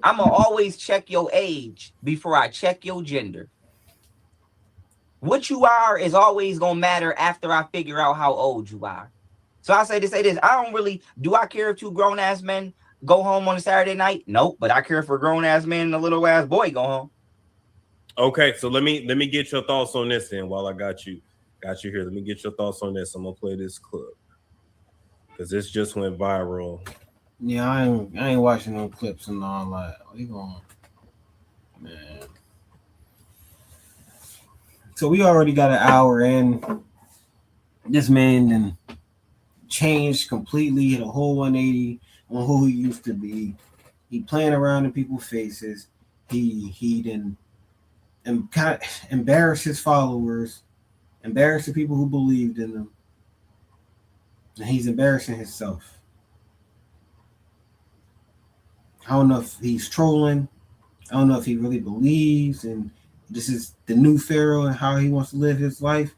I'ma always check your age before I check your gender. What you are is always gonna matter after I figure out how old you are. So I say this. Do I care if two grown ass men go home on a Saturday night? Nope. But I care if a grown ass man and a little ass boy go home. Okay, so let me get your thoughts on this then while I got you here. Let me get your thoughts on this. I'm gonna play this clip because this just went viral. Yeah, I ain't watching no clips and all that. We going, man. So we already got an hour in. This man then changed completely, hit a whole 180 on who he used to be. He playing around in people's faces. He then kind of embarrassed his followers, embarrassed the people who believed in him, and he's embarrassing himself. I don't know if he's trolling. I don't know if he really believes, and this is the new Pharaoh and how he wants to live his life.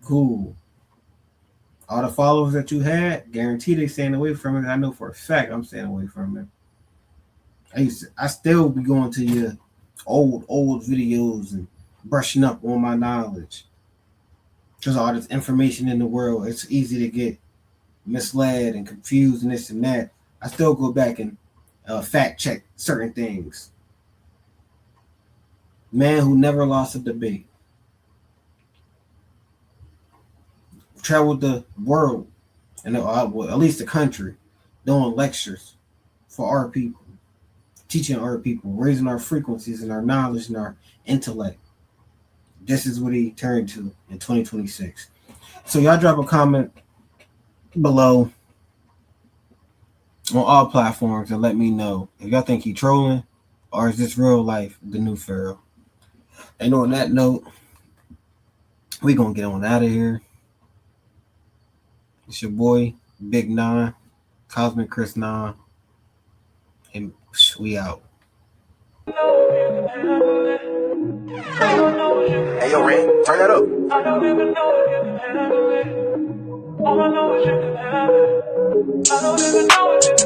Cool. All the followers that you had, guaranteed they staying away from it. I know for a fact I'm staying away from it. I still be going to your old videos and brushing up on my knowledge. There's all this information in the world. It's easy to get misled and confused and this and that. I still go back and fact check certain things. Man who never lost a debate. Traveled the world, and at least the country, doing lectures for our people, teaching our people, raising our frequencies and our knowledge and our intellect. This is what he turned to in 2026. So y'all drop a comment below on all platforms and let me know if y'all think he trolling or is this real life, the new Pharaoh. And on that note, we gonna get on out of here. It's your boy, Big Nine, Cosmic Chris 9, and we out. Hey, yo, Ren, turn that up. I don't even know if you can handle it. All I know is you can have it. I don't even know if you